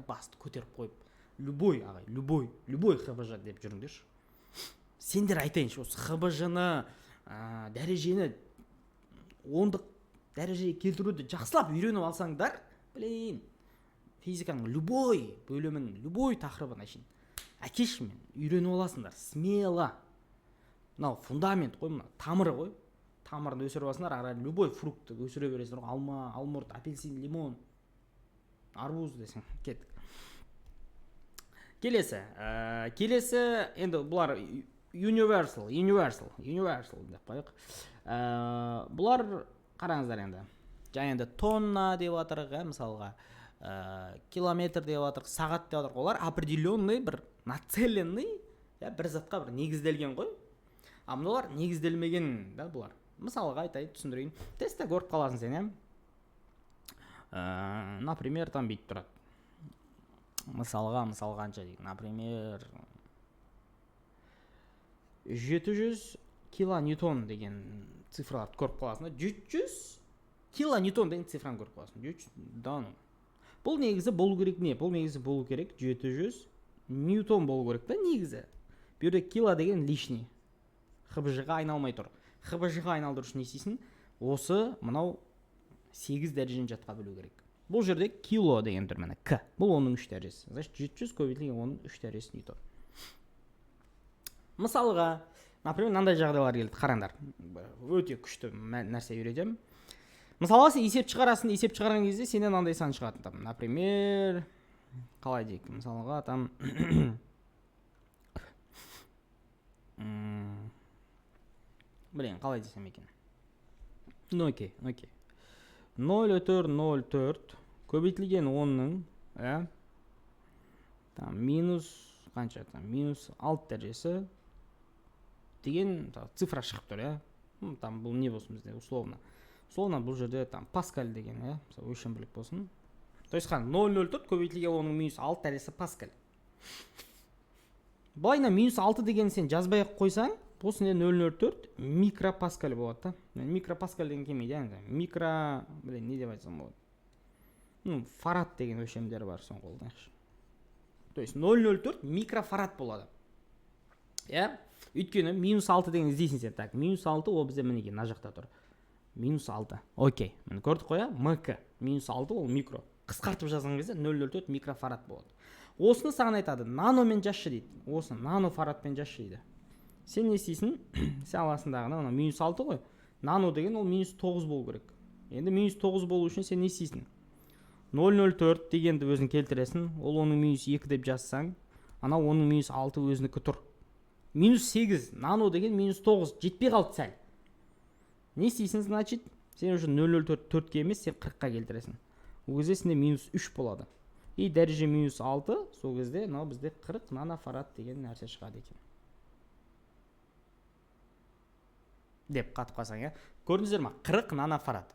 A: Басты көтеріп қойып. Любой ХБЖ деп жүріңдерші. Сендер айтайыншы, осы ХБЖ-ны, дәрежені, ондық дәрежеге келтіруді жақсылап үйреніп алсаңдар, блин, физиканың любой бөлімін, любой тақырыбын әкешімен үйреніп аласыңдар, смело. Мынау фундамент қой, мына тамыры қой. Тамырын өсіріп алсыңдар, ара любой фрукты өсіре бересіңдер. Алма, алмұрт, апельсин, лимон, арбуз десең, кеттік. Келесі, енді бұлар universal деп қойық. Бұлар қараңыздар енді. Жаңа тонна деп атырық, мысалға, километр деп атырық, сағат деп атырық. Олар определенный, бір нацеленный, бір затқа бір негізделген ғой. А мұналар негізделмеген да бұлар. Мысалға айтайын, түсіндірейін. Тестте көріп қаласың сен, например, там бейт тұрады. Мысалға қанша дейік. Например, 700 килоньютон деген цифраларды көріп қаласың. 700 килоньютон деген цифраны көріп қаласың. Бұл негізі болу керек не? Бұл негізі болу керек 700 ньютон болу керек та негізі. Бүйірде кило деген лишний. ХБЖ-ға айналмай тұр. ХБЖ-ға айналдыру үшін не істейсің? Осы мынау 8 дәрежені жатқа бөлу керек. Бұл жерде кило деген тұр міне К. Бұл оның 3 дәрежесі. Значит, 700 көбейтілген оның 3 дәрежесі ньютон. Мысалға, например, мынандай жағдайлар келді. Қараңдар. Өте күшті нәрсе үйретемін. Мысалға, сен есеп шығарасың, есеп шығарған кезде сенен мынандай сан шығады. Например, қалай дейік? Мысалға, там қалай десем екен? Окей. 0,04 көбейтілген 10-ның, минус қанша? Минус 6 дәрежесі деген цифра шығып тұр, Там бұл не болсын бізде, условно. Бұл жерде паскаль деген, өлшем бірлік болсын. То есть 0,04 көбейтілген 10-ның минус 6 дәрежесі паскаль. Бұлайна минус 6 деген сен жазбай қойсаң, бұл сенде 0,04 микропаскаль болады. Микропаскаль деген келмейді, не деп айтсам болады. Фарад деген өлшемдері бар, соң қолдайықшы. То есть 0,04 микрофарад болады. Өйткені минус 6 деген іздейсің сен. Так, минус 6 ол бізде мінеге на жақта тұр. Минус 6. Окей. Мені көрдік қоя? МК. Минус 6 ол микро. Қысқартып жазған кезде 0,04 микрофарад болады. Осыны саған айтады. Наномен жазшы дейді. Осы нанофарадпен жазшы дейді. Сен не істейсің? Сен аласындағына минус 6 ғой. Нано деген ол минус 9 болу керек. Енді минус 9 болу үшін сен не істейсің? 0,04 дегенді өзің келтіресің. Ол оның минус 2 деп жазсаң, ана оның минус 6 өзінікі тұр. Минус 8, нано деген минус 9, жетпей қалды сәл. Не істейсің, значит, сен уже 0,04-ке емес, сен 40-қа келтіресің. Ол кезде сінде минус 3 болады. И дәреже минус 6, сол кезде бізде 40 нанофарад деген нәрсе шығады екен. Деп қатып қалсаң, көрдіңіздер ма? 40 нанофарад.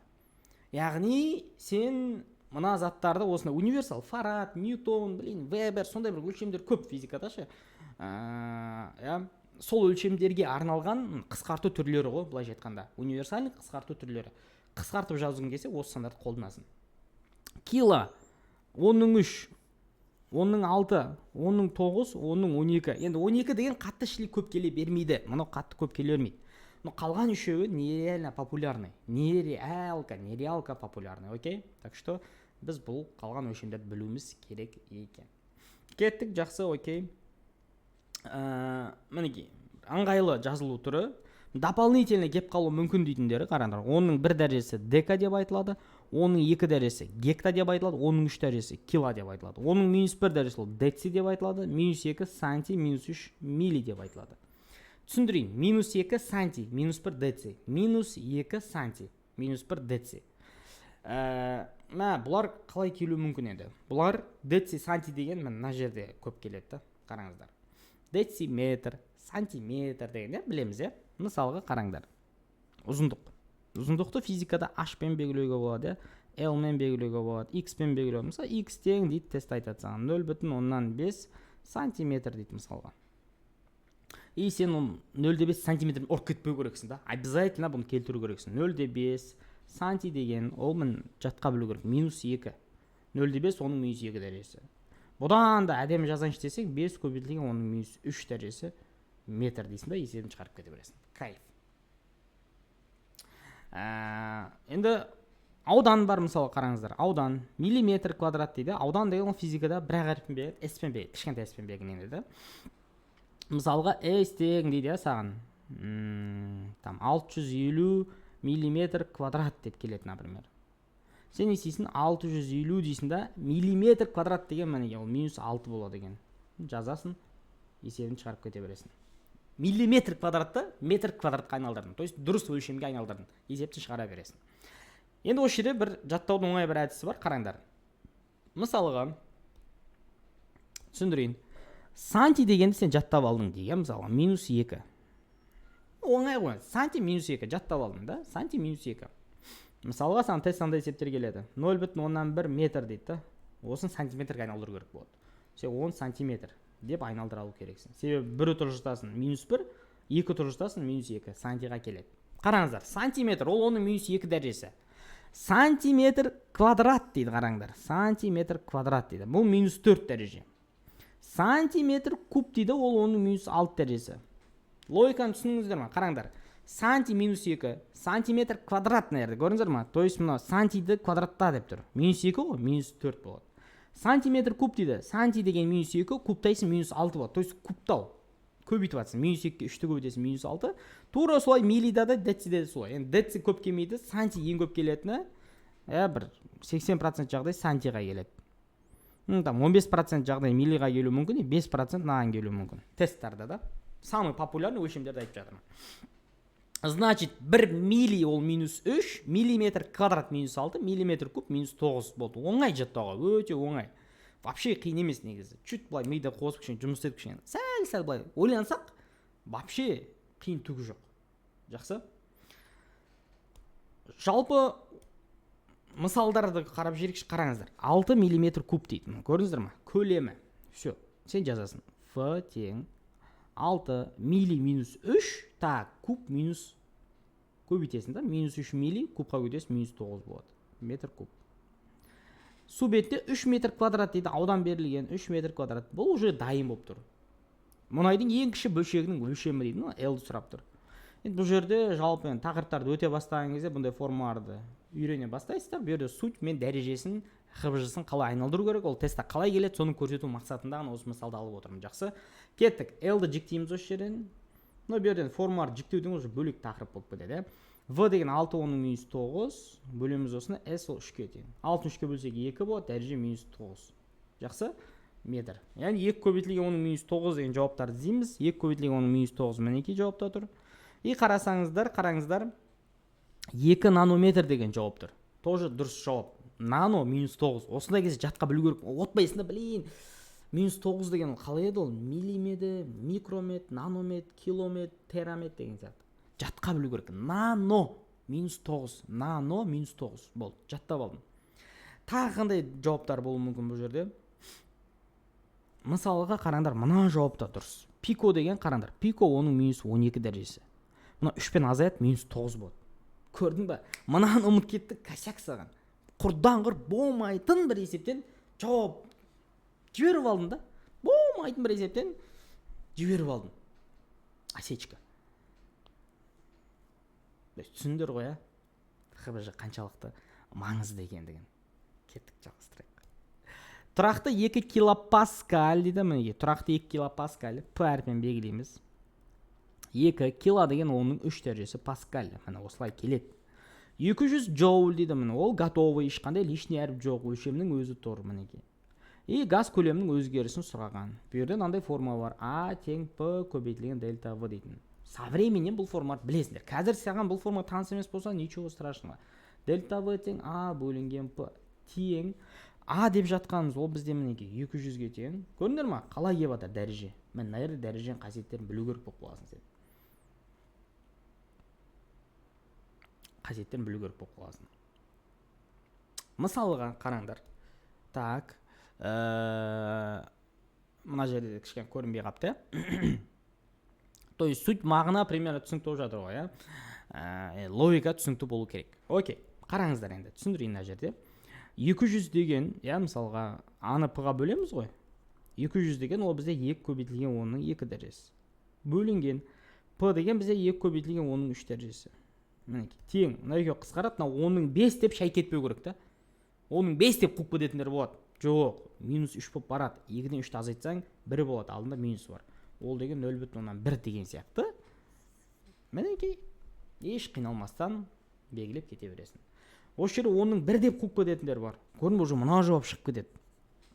A: Яғни сен мына заттарды осында универсал, фарад, ньютон, вебер, сондай бір өлшемдер көп физикада ше. Сол өлшемдерге арналған қысқарту түрлері ғой, былайша айтқанда. Универсальный қысқарту түрлері. Қысқартып жазғың келсе, осы стандарт қолданасың. Кило 10-3, 10-6, 10-9, 10-12. Енді 12 деген қатты шілі көп келе бермейді. Мұны қатты көп келе бермейді. Но қалған үшеуі нереально популярный. Нереалка популярный, окей? Так что біз бұл қалған өлшемдерді білуіміз керек екен. Кеттік, жақсы, окей. Мінеки, аңғайлы жазылу түрі. Дополнительно кеп қалу мүмкін дейтіндері қараңдар. Оның бір дәрежесі дека деп айтылады, оның 2 дәрежесі гекта деп айтылады, оның 3 дәрежесі кило деп айтылады. Оның минус 1 дәрежесі ол деци деп айтылады, минус 2 санти, минус 3 мили деп айтылады. Түсіндірейін, минус 2 санти, минус 1 деци, минус 2 санти, минус 1 деци. Бұлар қалай келу мүмкін еді? Бұлар деци, санти деген мына жерде көп келеді, қараңыздар. Дециметр, сантиметр деген білеміз, мысалға қараңдар. Ұзындықты физикада h-пен белгілеуге болады, l-мен белгілеуге болады, x-пен белгілеуге. Мысалы, x тең дейді, тест айтады саған 0,5 сантиметр дейді мысалға. И сен 0,5 сантиметр ұрып кетпеу керексің да. Обязательно бұны келтіру керексің. 0,5 санти деген ол жатқа білу керек. Минус 2. 0,5 оның минус 2 дәрежесі. Бұдан да әдемі жазайыншы десең, 5 көбейтілген оның минус 3 дәрежесі метр дейсің да, есебін шығарып кете бересің. Кайф. Енді аудан бар, мысалы қараңыздар. Аудан миллиметр квадрат дейді. Аудан деген физикада бір әріппен береді, s-пен береді, кішкентай s-пен берген еді. Мысалға s деген дейді саған 650 миллиметр квадрат деп келеді, например. Сен есейсің 650 дейсің да, миллиметр квадрат деген мәнеге ол минус 6 болады деген. Жазасын, есебін шығарып кете бересің. Миллиметр квадратты метр квадратқа айналдырдың. То есть дұрыс өлшемге айналдырдың. Есепті шығара бересің. Енді осы жерде бір жаттаудың оңай бір әдісі бар, қараңдар. Мысалға, түсіндірейін. Санти дегенді сен жаттап алдың деген, мысалға, минус 2. Оңай ғой, санти минус 2 жаттап алдың да, санти минус 2. Мысалға, саған тест сандай есептер келеді. 0,1 метр дейді. Осын сантиметрге айналдыру керек болады. Сен 10 сантиметр деп айналдыра алу керексің. Себебі бір тұржытасың минус 1, 2 тұржытасың минус 2 сантиға келеді. Қараңыздар, сантиметр ол оның минус 2 дәрежесі. Сантиметр квадрат дейді, қараңдар. Сантиметр квадрат дейді. Бұл минус 4 дәреже. Сантиметр куб дейді, ол оның минус 6 дәрежесі. Логиканы түсініңіздер ма? Қараңдар. Санти минус 2, сантиметр квадрат нәрді, көріңіздер ма? То есть мұна сантиді квадратта деп тұр. Минус 2 ғой, минус 4 болады. Сантиметр куб дейді. Санти деген минус 2, кубтайсың минус 6 болады. То есть кубтау. Көбейтіп атсың. Минус 2, 3-ті көбейтесің минус 6. Тура солай милида да, дециде де солай. Yani деци көп келмейді, санти ең көп келетіні, бір 80% жағдай сантиға келеді. 15% жағдай милиға келу мүмкін, 5% наған келу мүмкін. Тесттарда да. Самый популярный өлшемдерді айтып жатырмын. Значит, 1 мили ол минус 3, миллиметр квадрат минус 6, миллиметр куб минус 9 болды. Оңай жаттауға, өте оңай. Вообще қиын емес негізі. Чуть былай мида қосып кішкене жұмыс істеп кішкене. Сәл былай ойлансақ, вообще қиын түгі жоқ. Жақсы? Жалпы мысалдарды қарап жіберейікші, қараңыздар. 6 миллиметр куб дейді. Көрдіңіздер ма? Көлемі. Все, сен жазасың. F тең 6 милли минус 3, так, куб минус көбейтесің да, минус 3 милли, кубқа көбейтесің минус 9 болады. Метр куб. Су бетте 3 метр квадрат дейді, аудан берілген 3 метр квадрат. Бұл уже дайын болып тұр. Мұнайдың ең кіші бөлшегінің өлшемі дейді, L сұрап тұр. Енді бұл жерде жалпы тақырыптарды өте бастаған кезде бұндай формаларды үйрене бастайсыздар. Бұл жерде суть мен дәрежесін, хбж-сын қалай айналдыру керек, ол тестта қалай келеді, соны көрсету мақсатында осы мысалды алып отырмын. Жақсы. Кеттік. L-ді жіктейміз осы жерден. Бұл жерден формаларды жіктеудің уже бөлек тақырып болып кетеді. V деген 6 оның минус 9, бөлеміз осыны S ол 3-ке тең. 6-ні 3-ке бөлсек 2 болады, дәреже минус 9. Жақсы. метр. Яғни 2 көбейтілген 10-ның минус 9 деген жауаптарды іздейміз. 2 көбейтілген 10-ның минус 9 мінекей жауапта тұр. Қараңыздар, 2 нанометр деген жауап тұр. Тоже дұрыс жауап. Нано минус 9. Осындай кезде жатқа білу керек. Отбайсында білейін. Минус 9 деген қалай еді ол? Миллиметр, микрометр, нанометр, километр, тераметр деген сияқты. Жатқа білу керек. Нано минус 9. Нано минус 9. Болды. Жаттап алдым. Тағы қандай жауаптар болуы мүмкін бұл жерде? Мысалға қараңдар, мына жауапта дұрыс. Пико деген қараңдар. Пико оның минус 12 дәрежесі. Мына 3-пен азаят минус 9 болады. Көрдің ба? Мынаны ұмыт кетті, косяк саған. Құрдан құр болмайтын бір есептен жауап жіберіп алдым да. Болмайтын бір есептен жіберіп алдым. Осечка. Түсіндір ғой, ХБЖ қаншалықты маңызды екендігін. Кеттік, жалғастырайық. Тұрақты 2 килопаскаль дейді, мінеге. Тұрақты 2 килопаскаль П әрпен белгілейміз. 2 кило деген оның 3 дәрежесі паскаль. Міне осылай келеді. 200 джоуль дейді, міне ол готовый, ешқандай лишний әріп жоқ, өлшемнің өзі тұр, мінеке. И газ көлемінің өзгерісін сұраған. Бұл жерде мынандай форма бар. А тең П көбейтілген дельта В дейтін. Со временем бұл форма білесіңдер. Қазір саған бұл форма таныс емес болса, ничего страшного. Дельта В тең А бөлінген П тең А деп жатқанымыз ол бізде мінеке 200-ге тең. Көрдіңдер ма? Қалай келіп жатыр дәреже? Мен мына жерде дәреженің қасиеттерін білу керек болып қаласың сен. Қасиеттерін білу керек болып қаласың. Мысалға қараңдар. Так, мына жерде кішкене көрінбей қапты. То есть суть мағына примерно түсінікті болып жатыр ғой, логика түсінікті болу керек. Окей, қараңыздар енді, түсіндірейін мына жерде. 200 деген, мысалға аны П-ға бөлеміз ғой. 200 деген ол бізде 2 көбейтілген 10-ның 2 дәрежесі. Бөлінген П деген бізде 2 көбейтілген 10-ның 3 дәрежесі. Мінекей, тең, мына екеуі қысқарады, мына 10-ның 5 деп шай кетпеу керек та. 10-ның 5 деп қуып кететіндер болады. Жоқ, минус 3 болып барады. 2-ден 3-ті азайтсаң, 1 болады, алдында минус бар. Ол деген 0,1 деген сияқты. Мінекей, еш қиналмастан белгілеп кете бересің. Осы жерде 10-ның 1 деп қуып кететіндер бар. Көрдің бе, мына жауап шығып кетеді.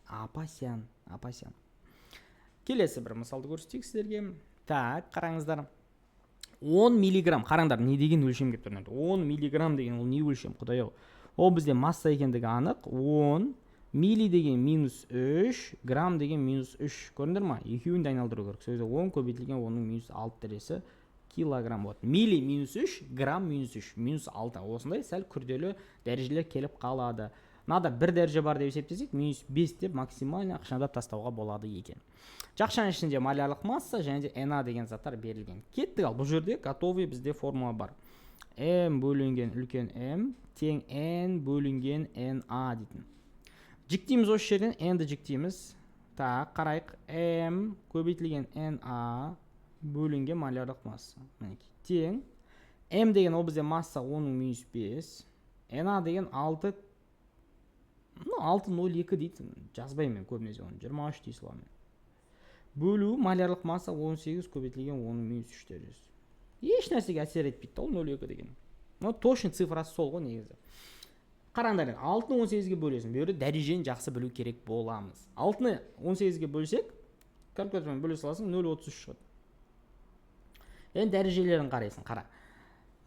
A: Апасян. Келесі бір мысалды көрсетейік сіздерге. Так, қараңыздар. 10 миллиграмм, қараңдар, не деген өлшем кеп тұр? 10 миллиграмм деген ол не өлшем, құдай-ау? Ол бізде масса екендігі анық. 10 милли деген минус 3, грамм деген минус 3. Көрдіңдер ма? Екеуін де айналдыру керек. Сөзі 10 көбейтілген 10-ның минус 6 дәрежесі килограмм болады. Милли минус 3, грамм минус 3, минус 6. Осындай сәл күрделі дәрежелер келіп қалады. Мынада бір дәреже бар деп есептесек, минус 5 деп максимально ақшандап тастауға болады екен. Жақшаның ішінде малярлық масса және де NA деген заттар берілген. Кеттік, ал бұл жерде готовый бізде формула бар. M бөлінген үлкен M тең N бөлінген NA дейтін. Жіктейміз осы жерден, N-ді жіктейміз. Так, қарайық. M көбейтілген NA бөлінген малярлық масса. Тең. M деген ол бізде масса 10-ның минус 5. NA деген 6 6,02 дейтін. Жазбаймын көбінесе оны. 23 дей саламын. Бөлу малярлық масса 18 көбейтілген 10-ның минус 3 дәрежесі. Еш нәрсеге әсер етпейді, ол 0,2 деген. Точно цифрасы сол ғой негізі. Қараңдар, 6-ны 18-ге бөлесің. Бөрі дәрежені жақсы білу керек боламыз. 6-ны 18-ге бөлсек, калькулятормен бөле саласың, 0,33 шығады. Енді дәрежелерін қарайсың, қара.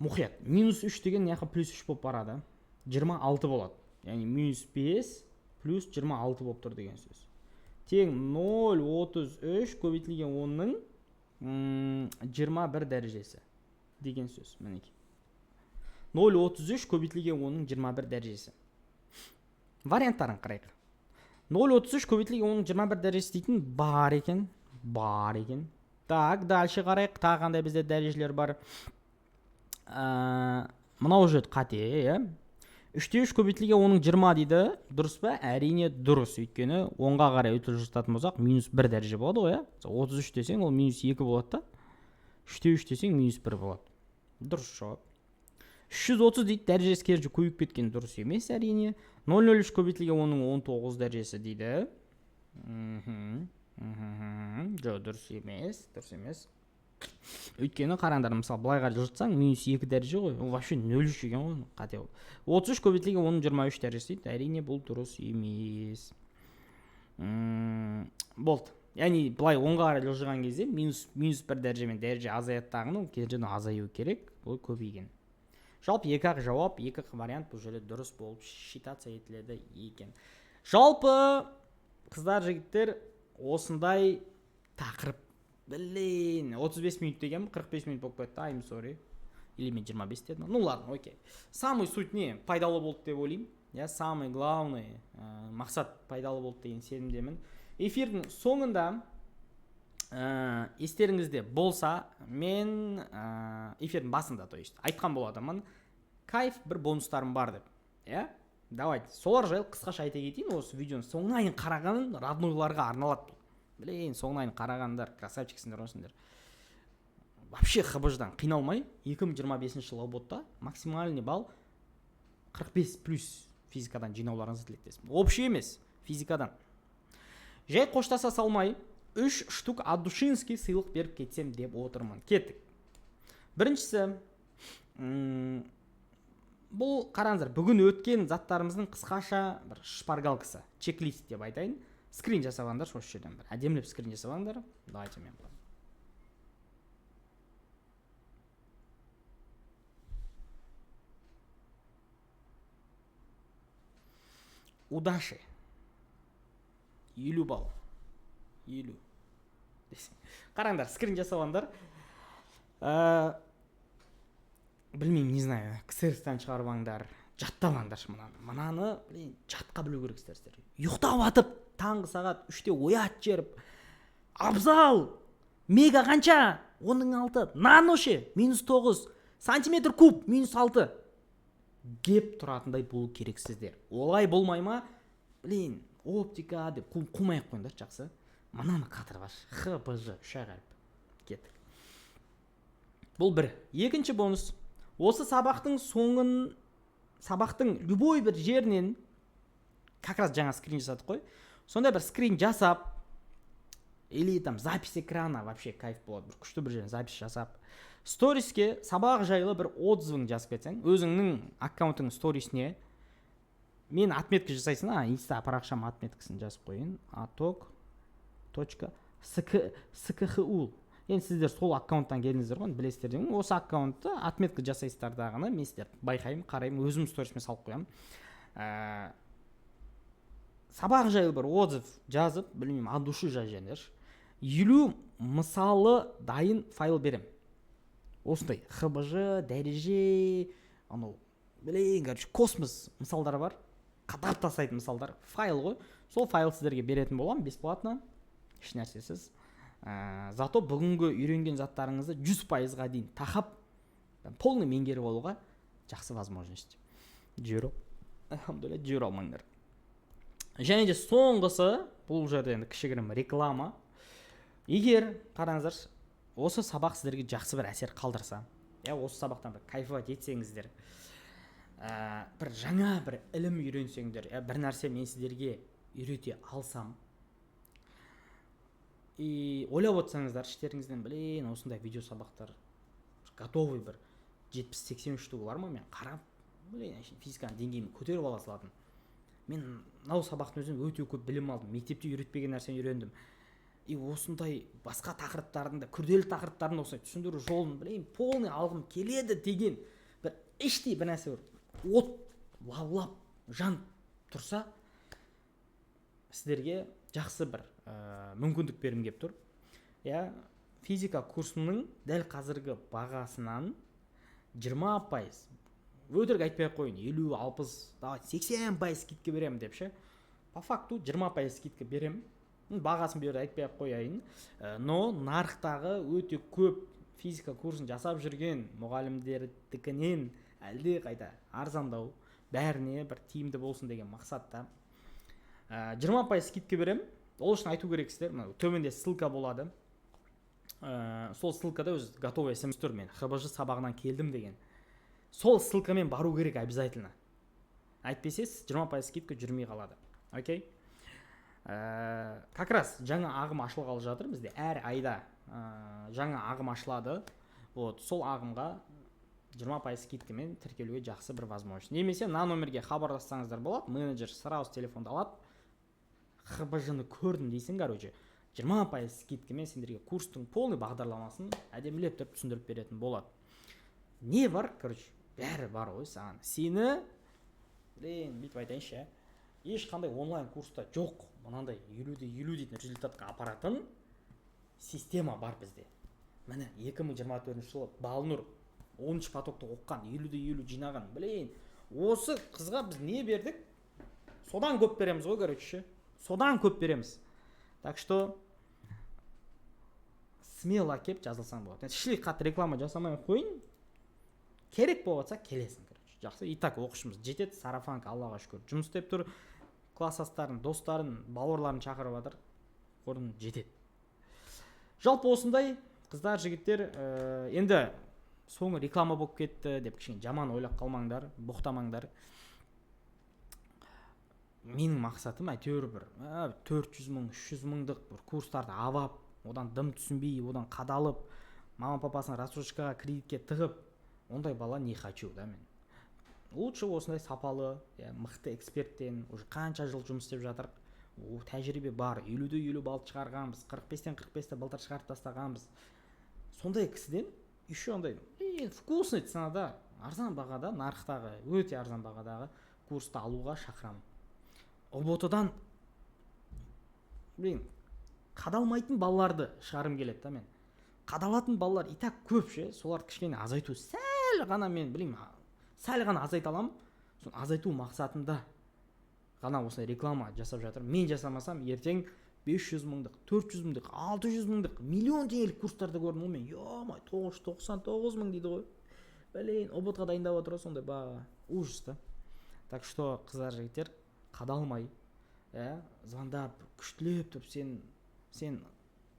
A: Мұқият. Минус 3 деген неқі плюс 3 болып барады. 26 болады. Яғни минус 5 плюс 26 болып тұр деген сөз. Тең 0,33 көбейтілген 10-ның 21 дәрежесі деген сөз. Мінекей. 0,33 көбейтілген 10-ның 21 дәрежесі. Варианттарын қарайық. 0,33 көбейтілген 10-ның 21 дәрежесі дейтін бар екен. Так, дальше қарайық. Тағы қандай бізде дәрежелер бар. Мынау жөт қате, 3-3 көбейтілген 10-ның 20 дейді. Дұрыс ба? Әрине дұрыс. Өйткені 10-ға қарай өтіл жұртатын болсақ, минус 1 дәреже болады ғой. 33 десең, ол минус 2 болады да. 3-3 десең, минус 1 болады. Дұрыс жауап. 330 дейді, дәрежесі керінше көйіп кеткен дұрыс емес әрине. 0,03 көбейтілген 10-ның 19 дәрежесі дейді. Жоқ, дұрыс емес. Өйткені қараңдар, мысалы, былайға жылытсаң, минус 2 дәреже ғой. Ол вообще 0,3 екен ғой, қате ол. 33 көбейтілген 10-ның 23 дәрежесі дейді. Әрине бұл дұрыс емес. болды. Яғни былай оңға қарай жылжыған кезде минус бір дәрежемен дәреже азаяды дағыны, керісінше азаю керек, ол көбейген. Жалпы екі ақ жауап, екі ақ вариант бұл жерде дұрыс болып считаться етіледі екен. Жалпы қыздар, жігіттер, осындай тақырып, 35 минут деген 45 минут болып кетті, I'm sorry. Или мен 25 дедім. Ну ладно, окей. Самый суть не? Пайдалы болды деп ойлаймын. Я самый главный мақсат пайдалы болды деген сенімдемін. Эфирдің соңында естеріңізде болса, мен эфирдің басында, то есть, айтқан болатынмын, кайф бір бонустарым бар деп. Давайте, солар жайлы қысқаша айта кетейін. Осы видеоны соңынан қараған роднойларға арналады. Соңынан қарағандар, красавчиксіңдер осыңдар. Вообще ХБЖ-дан қиналмай 2025 жылғы ботта максимальный балл 45 плюс физикадан жинауларыңызды тілектесім. Общий емес, физикадан. Жай қоштаса салмай 3 штук Адушинский сыйлық беріп кетсем деп отырмын. Кеттік. Біріншісі, бұл қараңыздар, бүгін өткен заттарымыздың қысқаша бір шпаргалкасы, чек-лист деп айтайын. Скрин жасағандар, осы жерден бір әдемілеп скрин жасағандар. Давайте мен бұлан. Удаши. 50 балл. 50. Қараңдар, скрин жасағандар. Білмеймін, не знаю, ксерстан шығарбаңдар, жаттамаңдар мынаны, жатқа білу керексіздер. Ұйықтап атып, таңғы сағат 3-те оят жеріп, абзал, мега қанша, 10-6, наноше, -9, сантиметр куб, -6. Геп тұратындай болу керексіздер. Олай болмай ма, оптика деп қумай-ақ қойыңдар, жақсы. Мынаны қатырғаш, ХБЖ, шағарып. Кеттік. Бұл бір. Екінші бонус. Осы сабақтың соңын, сабақтың любой бір жерінен, как раз жаңа скрин жасадық қой, сондай бір скрин жасап, или там запись экрана, вообще кайф болады, бір күшті бір жерін запись жасап, сториске сабақ жайлы бір отзывын жазып кетсең, өзіңнің аккаунтың сторисіне, мен отметка жасайсың, инста парақшам отметкасын жазып қойын, atok.skhu. Енді сіздер сол аккаунттан келдіңіздер ғой, білесіздер деймін. Осы аккаунтты отметка жасайсыздар дағыны, мен сіздер байқаймын, қараймын, өзім сторисіме салып қоямын. Сабақ жайлы бір отзыв жазып, білмеймін, от души жазыңдар. 50 мысалы дайын файл берем. Осындай ХБЖ, дәреже, космос мысалдар бар. Қадап тастайтын мысалдар. Файл ғой. Сол файл сіздерге беретін болам, бесплатно. Еш нәрсесіз. Зато бүгінгі үйренген заттарыңызды 100%-ға дейін тақап, полный меңгеріп алуға жақсы возможность. Жүр алмаңдар. Және де соңғысы, бұл жерде кішігірім реклама. Егер қараңыздар, осы сабақ сіздерге жақсы бір әсер қалдырса, осы сабақтан бір кайфовать етсеңіздер, бір жаңа бір ілім үйренсеңдер, бір нәрсе мен сіздерге үйрете алсам, ойлап отырсаңыздар, іштеріңізден осындай видео сабақтар готовый бір 70-80 штук бар ма, мен қарап, физиканың деңгейін көтеріп ала салатын. Мен мынау сабақтың өзінен өте көп білім алдым, мектепте үйретпеген нәрсені үйрендім. Осындай басқа тақырыптардың да, күрделі тақырыптардың осылай түсіндіру жолын полный алғым келеді деген бір іштей бір нәрсе бар. От лаулап жан тұрса, сіздерге жақсы бір мүмкіндік берім кеп тұр. Физика курсының дәл қазіргі бағасынан 20%, өтірік айтпай қойын, 50-60, 80% скидка берем деп ше. По факту 20% скидка берем. Бағасын берді айтпай қойайын. Но нарықтағы өте көп физика курсын жасап жүрген мұғалімдердікінен әлде қайда арзандау, бәріне бір тиімді болсын деген мақсатта 20% скидка берем. Ол үшін айту керексіздер, төменде ссылка болады. Сол ссылкада өз готовый смс тұр, мен ХБЖ сабағынан келдім деген. Сол ссылкамен бару керек обязательно. Айтпесез 20% скидка жүрмей қалады. Окей? Как раз жаңа ағым ашылғалы жатыр бізде. Әр айда жаңа ағым ашылады. Сол ағымға 20% скидкамен тіркелуге жақсы бір возможность. Немесе на номерге хабарлассаңыздар болады. Менеджер сразу телефонды алады. хбж-ны көрдім дейсің, короче 20% скидкамен сендерге курстың полный бағдарламасын әдемілеп тұрып түсіндіріп беретін болады. Не бар, короче, бәрі бар ғой саған. Сені бүйтіп айтайыншы, ешқандай онлайн курста жоқ мынандай 50-50 дейтін результатқа апаратын система бар бізде. Міне 2024 жылы Балнұр 10 потокты оққан, 50-50 жинаған. Осы қызға біз не бердік? Содан көп береміз ғой, короче. Содан көп береміз. Так что смело кеп жазылсаң болады. Шли қатты реклама жасамай қойын. Керек болса келесің, короче. Жақсы. И так оқушымыз жетеді, сарафанка, Аллаға шүкір. Жұмыс істеп тұр. Класстастарын, достарын, бауырларын шақырып жатыр. Қорын жетеді. Жалпы осындай қыздар, жігіттер, енді соңы реклама болып кетті деп кішкене жаман ойлап қалмаңдар, боқтамаңдар. Менің мақсатым әйтеуір бір 400 мың, 300 мыңдық бір курстарды авап, одан дым түсінбей, одан қадалып, мама папасына рассрочкаға, кредитке тығып, ондай бала не хочу, да мен. Лучше осындай сапалы, мықты эксперттен, уже қанша жыл жұмыс істеп жатыр, тәжірибе бар, 50-50 балл шығарғанбыз, 45-тен 45-те былтыр шығарып тастағанбыз. Сондай кісіден еще ондай вкусный ценада, арзан бағада, нарықтағы, өте арзан бағадағы курсты алуға шақырамын. ОБОТ-дан қадалмайтын балаларды шығарым келеді да мен. Қадалатын балалар и так көп ше, солар кішкене азайту, сәл ғана мен сәл ғана азайта аламын. Соны азайту мақсатында ғана осындай реклама жасап жатыр. Мен жасамасам ертең 500 мыңдық, 400 мыңдық, 600 мыңдық, миллион теңгелік курстарды көрдім. Мен 999 мың дейді ғой. ОБОТ-ға дайындап отыр сондай баға. Ужас та. Так что қыздар, жігіттер, қадалмай, звондап, күштілеп тұрып, сен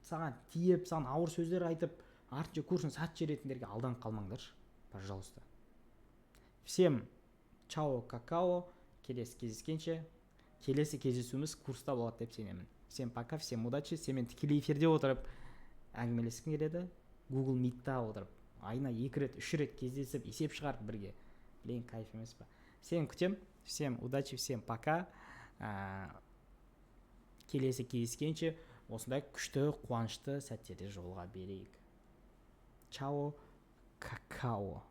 A: саған тиіп, саған ауыр сөздер айтып, артынша курсын сат жеретіндерге алданып қалмаңдар, пожалуйста. Всем чао, какао, келесі кездескенше, келесі кездесуіміз курста болады деп сенемін. Всем пока, всем удачи. Сенімен тікелей эфирде отырып әңгімелескім келеді. Google Meet'та отырып, айына 2 рет, 3 рет кездесіп, есеп шығарып бірге. Кайф емес па? Сені күтем. Всем удачи, всем пока. Келесі кездескенше осындай күшті, қуанышты сәттерде жолыға берейік. Чао, какао.